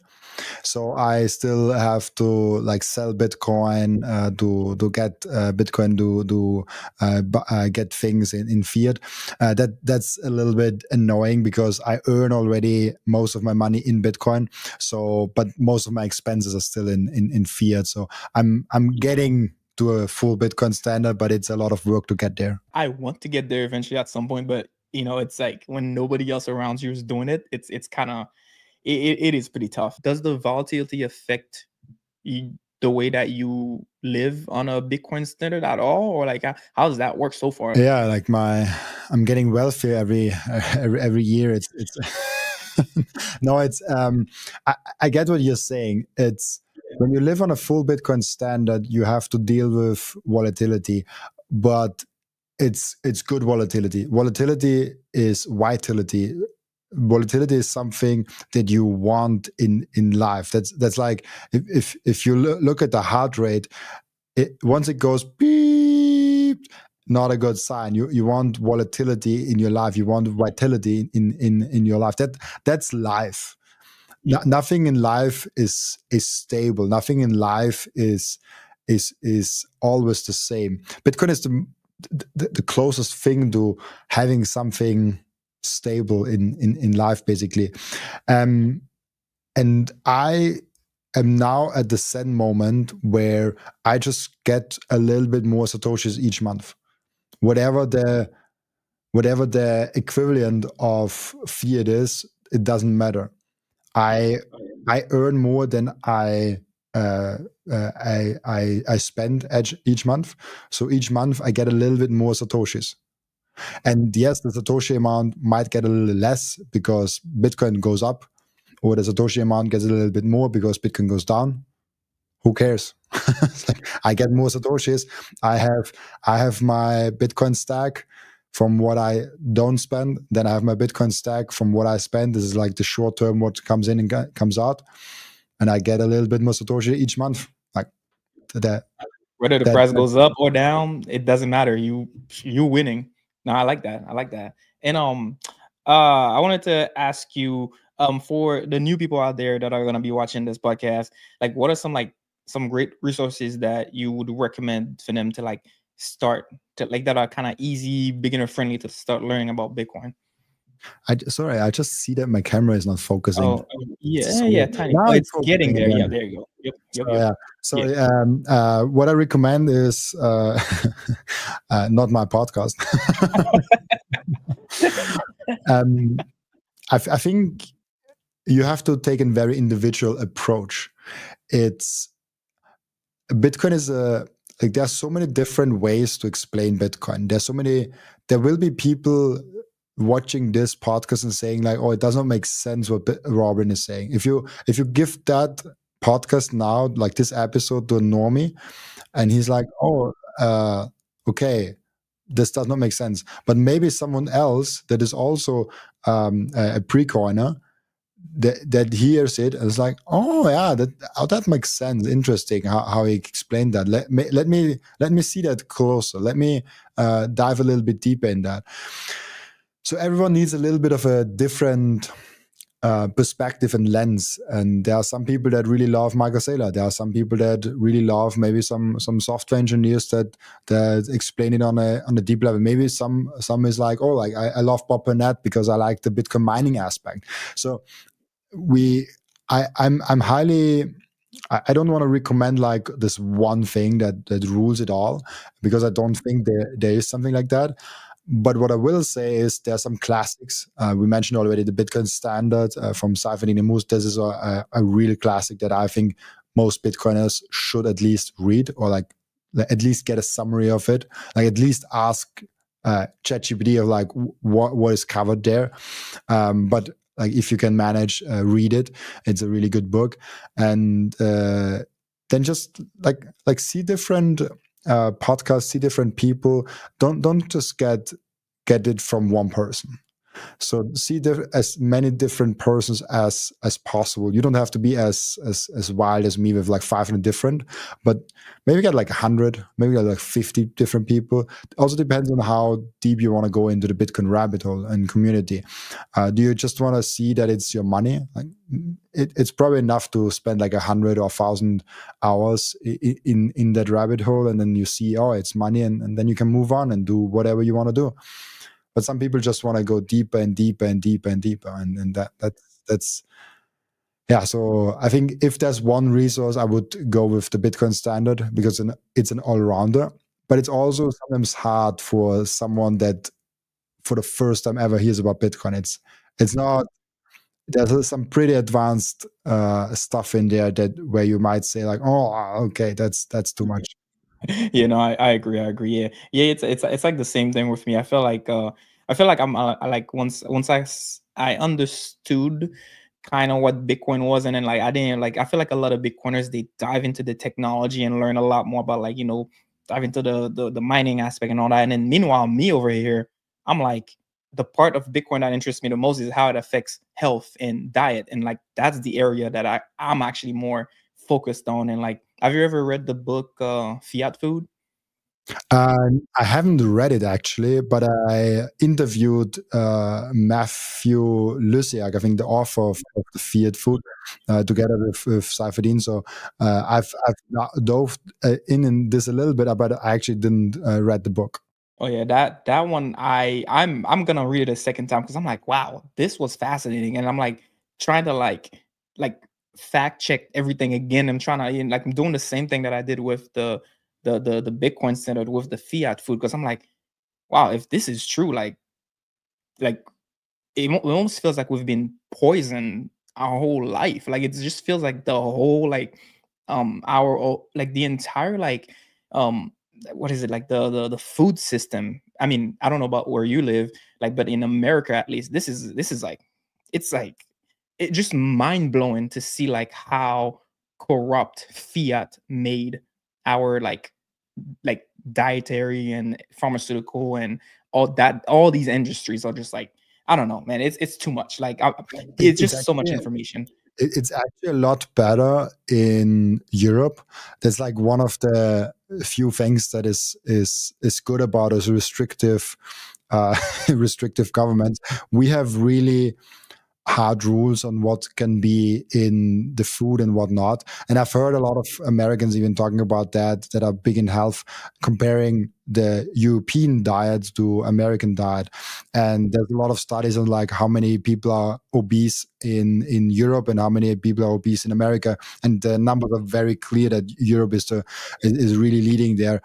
So I still have to like sell Bitcoin to get Bitcoin to get things in fiat. That's a little bit annoying because I earn already most of my money in Bitcoin. So, but most of my expenses are still in fiat. So I'm getting to a full Bitcoin standard, but it's a lot of work to get there. I want to get there eventually at some point, but it's like when nobody else around you is doing it, it's kind of it is pretty tough. Does the volatility affect the way that you live on a Bitcoin standard at all, or like how does that work so far? Yeah, like I'm getting wealthier every year. It's no, it's I get what you're saying. It's when you live on a full Bitcoin standard, you have to deal with volatility, but it's good volatility. Volatility is vitality. Volatility is something that you want in life. That's like if you look at the heart rate, once it goes beep, not a good sign. You want volatility in your life. You want vitality in your life. That's life. Nothing in life is stable. Nothing in life is always the same. Bitcoin is the closest thing to having something stable in life, basically. And I am now at the Zen moment where I just get a little bit more satoshis each month, whatever the equivalent of fiat is. It doesn't matter. I earn more than I spend each month. So each month I get a little bit more satoshis. And yes, the satoshi amount might get a little less because Bitcoin goes up, or the satoshi amount gets a little bit more because Bitcoin goes down. Who cares? I get more satoshis. I have my Bitcoin stack from what I don't spend. Then I have my Bitcoin stack from what I spend. This is like the short term, what comes in and comes out, and I get a little bit more satoshi each month. Like that. Whether the price goes up or down, it doesn't matter. You winning. No, I like that. I like that. And I wanted to ask you, for the new people out there that are going to be watching this podcast, like, what are some great resources that you would recommend for them to like start to like that are kind of easy, beginner friendly to start learning about Bitcoin? I just see that my camera is not focusing. Oh, yeah, tiny. Now it's getting there. Yeah, there you go. Yep. Yeah. So what I recommend is not my podcast. I think you have to take a very individual approach. Bitcoin is like there's so many different ways to explain Bitcoin. There will be people watching this podcast and saying like, oh, it does not make sense what Robin is saying. If you give that podcast now, like this episode, to a normie, and he's like, oh, okay, this does not make sense. But maybe someone else that is also a pre-coiner that hears it and is like, oh yeah, that makes sense. Interesting how he explained that. Let me see that closer. Let me dive a little bit deeper in that. So everyone needs a little bit of a different perspective and lens. And there are some people that really love Michael Saylor. There are some people that really love maybe some software engineers that explain it on a deep level. Maybe some is like, oh, like I love Bob Burnett because I like the Bitcoin mining aspect. So I'm highly. I don't want to recommend like this one thing that rules it all, because I don't think there is something like that. But what I will say is there are some classics. We mentioned already the Bitcoin standard from Seyr and Moose. This is a real classic that I think most Bitcoiners should at least read, or like at least get a summary of it. Like at least ask ChatGPT of like what is covered there. But like if you can manage, read it. It's a really good book. And then just like see different podcasts, see different people. Don't just get it from one person. So see as many different persons as possible. You don't have to be as wild as me with like 500 different, but maybe get like 100, maybe get like 50 different people. It also depends on how deep you want to go into the Bitcoin rabbit hole and community. Do you just want to see that it's your money? Like, it's probably enough to spend like 100 or 1,000 hours in that rabbit hole, and then you see, oh, it's money, and then you can move on and do whatever you want to do. But some people just want to go deeper and deeper and deeper and deeper, and that's yeah. So I think if there's one resource, I would go with the Bitcoin Standard, because it's an all-rounder. But it's also sometimes hard for someone that for the first time ever hears about Bitcoin. It's not. There's some pretty advanced stuff in there where you might say like, oh, okay, that's too much. You know, I agree. I agree. Yeah, yeah. It's like the same thing with me. I feel like I'm like once I understood kind of what Bitcoin was, and then like I didn't like. I feel like a lot of Bitcoiners, they dive into the technology and learn a lot more about, like, dive into the mining aspect and all that. And then meanwhile, me over here, I'm like, the part of Bitcoin that interests me the most is how it affects health and diet, and like that's the area that I'm actually more focused on. And like, have you ever read the book Fiat Food? I haven't read it actually, but I interviewed Matthew Lysiak, I think the author of the Fiat Food, together with Seyr. So I've dove in this a little bit, but I actually didn't read the book. Oh yeah, that one I'm gonna read it a second time, because I'm like, wow, this was fascinating, and I'm like trying to like fact check everything again. I'm trying to, like, I'm doing the same thing that I did with the Bitcoin Standard with the Fiat Food, because I'm like, wow, if this is true, like it almost feels like we've been poisoned our whole life. Like, it just feels like the whole, like, like the entire, like, what is it, like the food system. I mean, I don't know about where you live, like, but in America at least, this is like, it's like, it just mind blowing to see like how corrupt fiat made our, like dietary and pharmaceutical and all these industries are just like, I don't know, man. It's too much. Like, it's It's just so much actually information. it's actually a lot better in Europe. That's like one of the few things that is good about a restrictive restrictive government. We have really hard rules on what can be in the food and whatnot. And I've heard a lot of Americans even talking about that are big in health, comparing the European diet to American diet. And there's a lot of studies on like how many people are obese in Europe and how many people are obese in America. And the numbers are very clear that Europe is really leading there,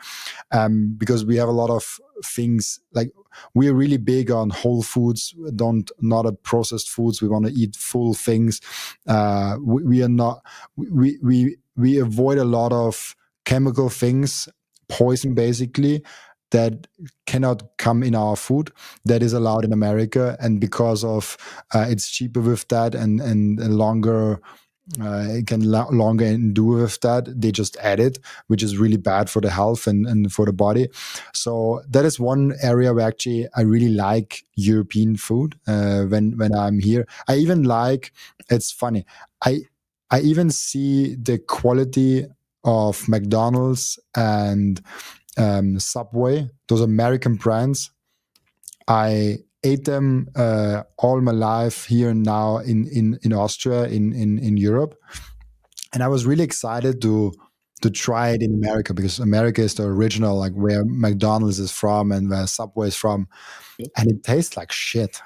because we have a lot of things like, we're really big on whole foods, not a processed foods. We want to eat full things. We are not. We avoid a lot of chemical things, poison basically, that cannot come in our food, that is allowed in America, and because of it's cheaper with that and longer. It can longer endure with that. They just add it, which is really bad for the health and for the body. So that is one area where actually I really like European food. When I'm here, I even like. It's funny. I even see the quality of McDonald's and Subway, those American brands. I ate them all my life here and now in Austria, in Europe, and I was really excited to try it in America, because America is the original, like where McDonald's is from and where Subway is from, and it tastes like shit.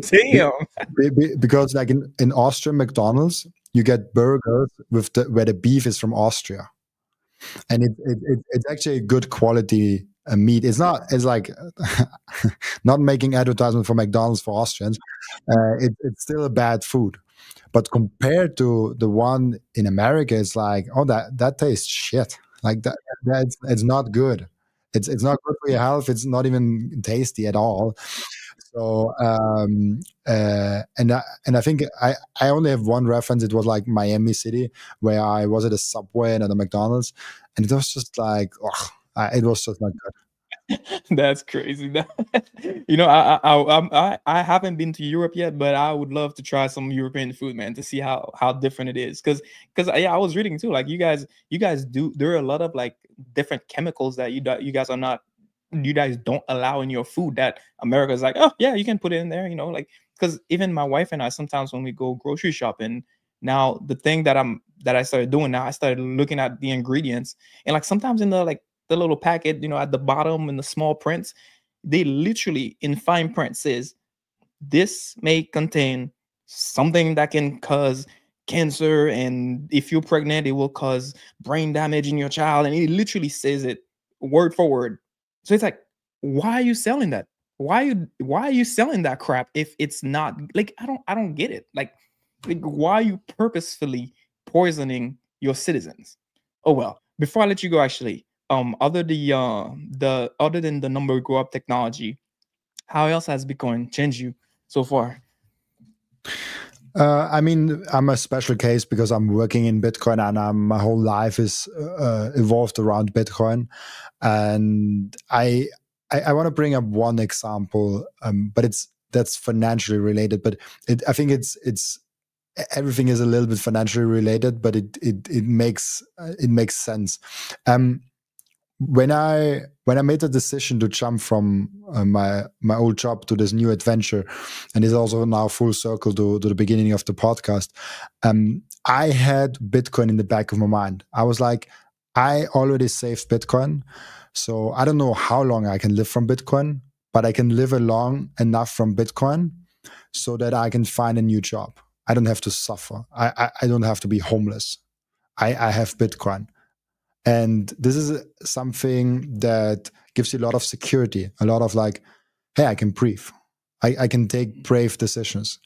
Damn. Because like in Austrian McDonald's, you get burgers where the beef is from Austria, and it's actually a good quality meat. It's like not making advertisement for McDonald's for Austrians. It's still a bad food, but compared to the one in America, it's like, oh, that tastes shit. Like it's not good. It's not good for your health. It's not even tasty at all. So and I think I only have one reference. It was like Miami City, where I was at a Subway and at a McDonald's, and it was just like, oh, it was just not good. That's crazy. I haven't been to Europe yet, but I would love to try some European food, man, to see how different it is. Because yeah, I was reading too. Like you guys do. There are a lot of like different chemicals that you guys are not. You guys don't allow in your food that America's like, oh yeah, you can put it in there. Like because even my wife and I sometimes when we go grocery shopping. Now the thing that I started doing now, I started looking at the ingredients and like sometimes in the little packet, at the bottom in the small prints, they literally in fine print says this may contain something that can cause cancer, and if you're pregnant, it will cause brain damage in your child, and it literally says it word for word. So it's like, why are you selling that? Why are you selling that crap if it's not like I don't get it. Like why are you purposefully poisoning your citizens? Oh well, before I let you go, actually, other than the number grow up technology, how else has Bitcoin changed you so far? I mean, I'm a special case because I'm working in Bitcoin and my whole life is evolved around Bitcoin. And I want to bring up one example, but that's financially related. But I think it's everything is a little bit financially related, but it makes sense. When I made the decision to jump from my old job to this new adventure, and it's also now full circle to the beginning of the podcast, I had Bitcoin in the back of my mind. I was like, I already saved Bitcoin, so I don't know how long I can live from Bitcoin, but I can live long enough from Bitcoin so that I can find a new job. I don't have to suffer. I don't have to be homeless. I have Bitcoin. And this is something that gives you a lot of security, a lot of like, hey, I can breathe. I can take brave decisions.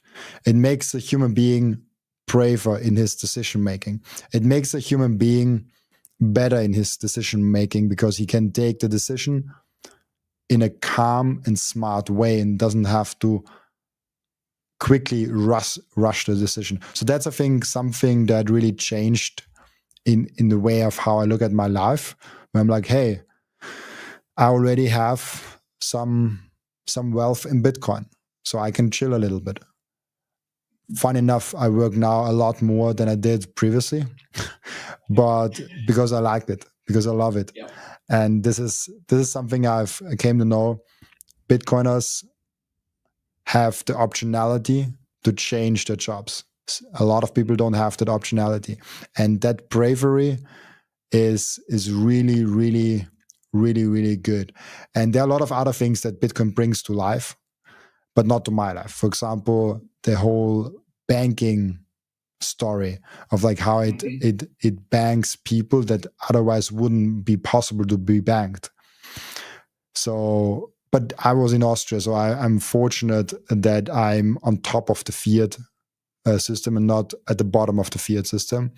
It makes a human being braver in his decision making. It makes a human being better in his decision making because he can take the decision in a calm and smart way and doesn't have to quickly rush the decision. So that's, I think, something that really changed in the way of how I look at my life, where I'm like, hey, I already have some wealth in Bitcoin, so I can chill a little bit. Fun enough, I work now a lot more than I did previously, but because I liked it, because I love it. Yeah. And this is something I came to know. Bitcoiners have the optionality to change their jobs. A lot of people don't have that optionality, and that bravery is really, really, really, really good. And there are a lot of other things that Bitcoin brings to life, but not to my life. For example, the whole banking story of like how it banks people that otherwise wouldn't be possible to be banked. So, but I was in Austria, so I'm fortunate that I'm on top of the fiat system and not at the bottom of the fiat system.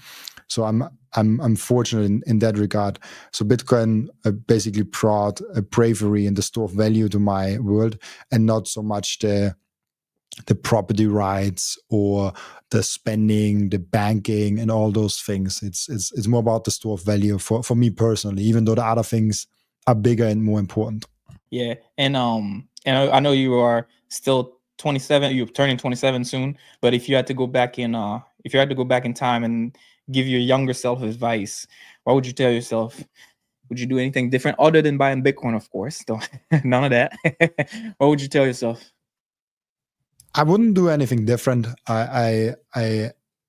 So I'm fortunate in that regard. So Bitcoin basically brought a bravery and the store of value to my world, and not so much the property rights or the spending, the banking, and all those things. It's more about the store of value for me personally, even though the other things are bigger and more important. Yeah, and I know you are still 27. You're turning 27 soon. But if you had to go back in time and give your younger self advice, what would you tell yourself? Would you do anything different other than buying Bitcoin? Of course, none of that. What would you tell yourself? I wouldn't do anything different.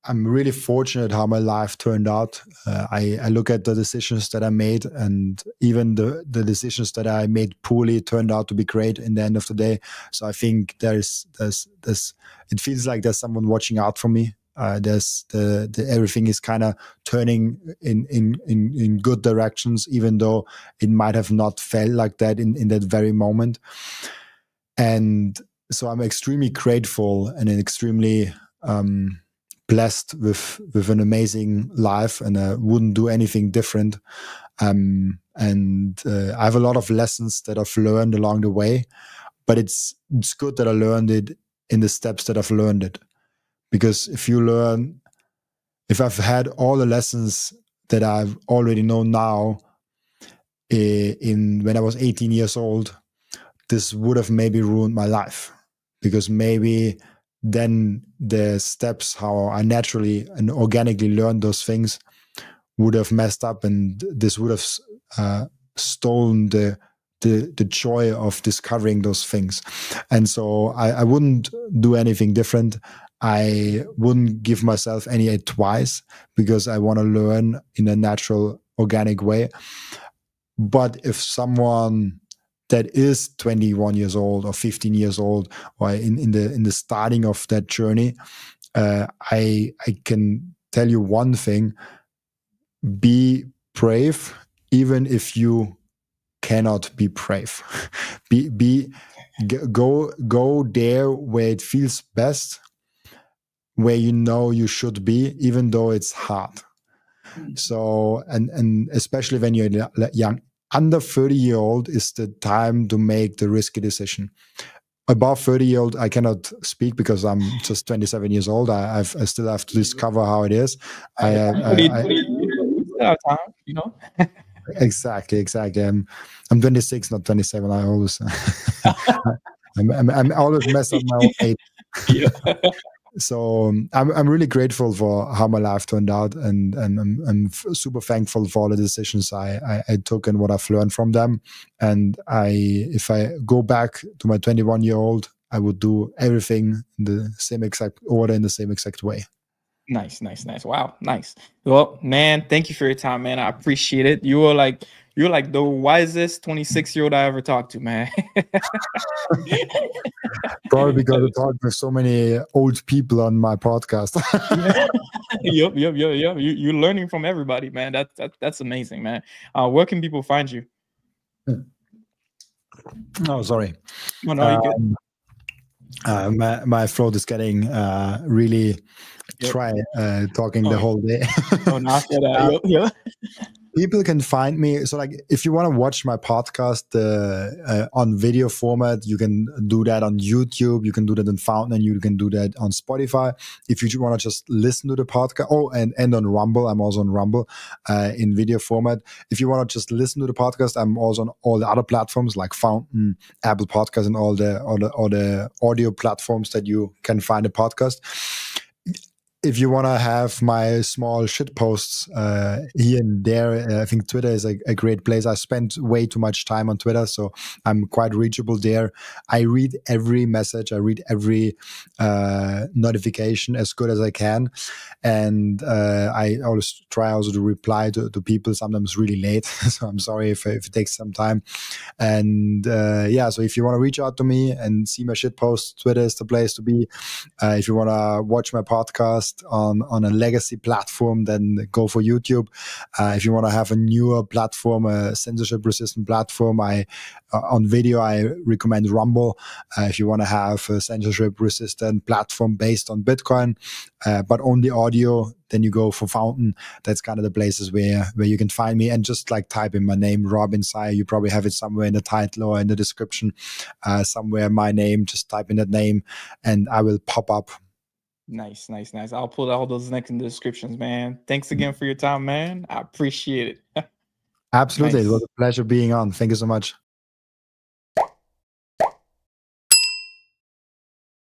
I'm really fortunate how my life turned out. I look at the decisions that I made, and even the decisions that I made poorly turned out to be great in the end of the day. So I think there's it feels like there's someone watching out for me. There's everything is kind of turning in good directions, even though it might have not felt like that in that very moment. And so I'm extremely grateful and extremely blessed with an amazing life, and I wouldn't do anything different. And I have a lot of lessons that I've learned along the way, but it's good that I learned it in the steps that I've learned it. Because if I've had all the lessons that I've already know now in when I was 18 years old, this would have maybe ruined my life, because maybe then the steps how I naturally and organically learned those things would have messed up, and this would have stolen the joy of discovering those things. And so I wouldn't do anything different. I wouldn't give myself any advice, because I want to learn in a natural, organic way. But if someone that is 21 years old or 15 years old, or in the starting of that journey, I can tell you one thing: be brave, even if you cannot be brave. Go there where it feels best, where you know you should be, even though it's hard. So, and especially when you're young, under 30-year-old is the time to make the risky decision. Above 30-year-old, I cannot speak because I'm just 27 years old. I still have to discover how it is. We still have time, you know. Exactly. I'm 26, not 27. I always, I'm always mess up my own age. Yeah. So I'm really grateful for how my life turned out, and I'm super thankful for all the decisions I took and what I've learned from them. And if I go back to my 21-year-old, I would do everything in the same exact order, in the same exact way. Nice. Wow, nice. Well, man, thank you for your time, man. I appreciate it. You're like the wisest 26-year-old I ever talked to, man. Probably because I talk with so many old people on my podcast. Yep. You're learning from everybody, man. That's amazing, man. Where can people find you? Oh, sorry. No, you're good. My throat is getting really dry talking the whole day. Oh, no, I feel that. Yep. People can find me. So, like, if you want to watch my podcast on video format, you can do that on YouTube. You can do that on Fountain, and you can do that on Spotify. If you want to just listen to the podcast, and on Rumble, I'm also on Rumble in video format. If you want to just listen to the podcast, I'm also on all the other platforms like Fountain, Apple Podcasts, and all the audio platforms that you can find a podcast. If you want to have my small shit posts here and there, I think Twitter is a great place. I spend way too much time on Twitter, so I'm quite reachable there. I read every message. I read every notification as good as I can. And I always try also to reply to people, sometimes really late. So I'm sorry if it takes some time. And so if you want to reach out to me and see my shit posts, Twitter is the place to be. If you want to watch my podcast on a legacy platform, then go for YouTube. If you want to have a newer platform, a censorship resistant platform, on video I recommend Rumble. If you want to have a censorship resistant platform based on Bitcoin, but only audio, then you go for Fountain. That's kind of the places where you can find me, and just like type in my name, Robin Seyr. You probably have it somewhere in the title or in the description, somewhere my name. Just type in that name and I will pop up. Nice. I'll put all those links in the descriptions, man. Thanks again for your time, man. I appreciate it. Absolutely. Nice. It was a pleasure being on. Thank you so much.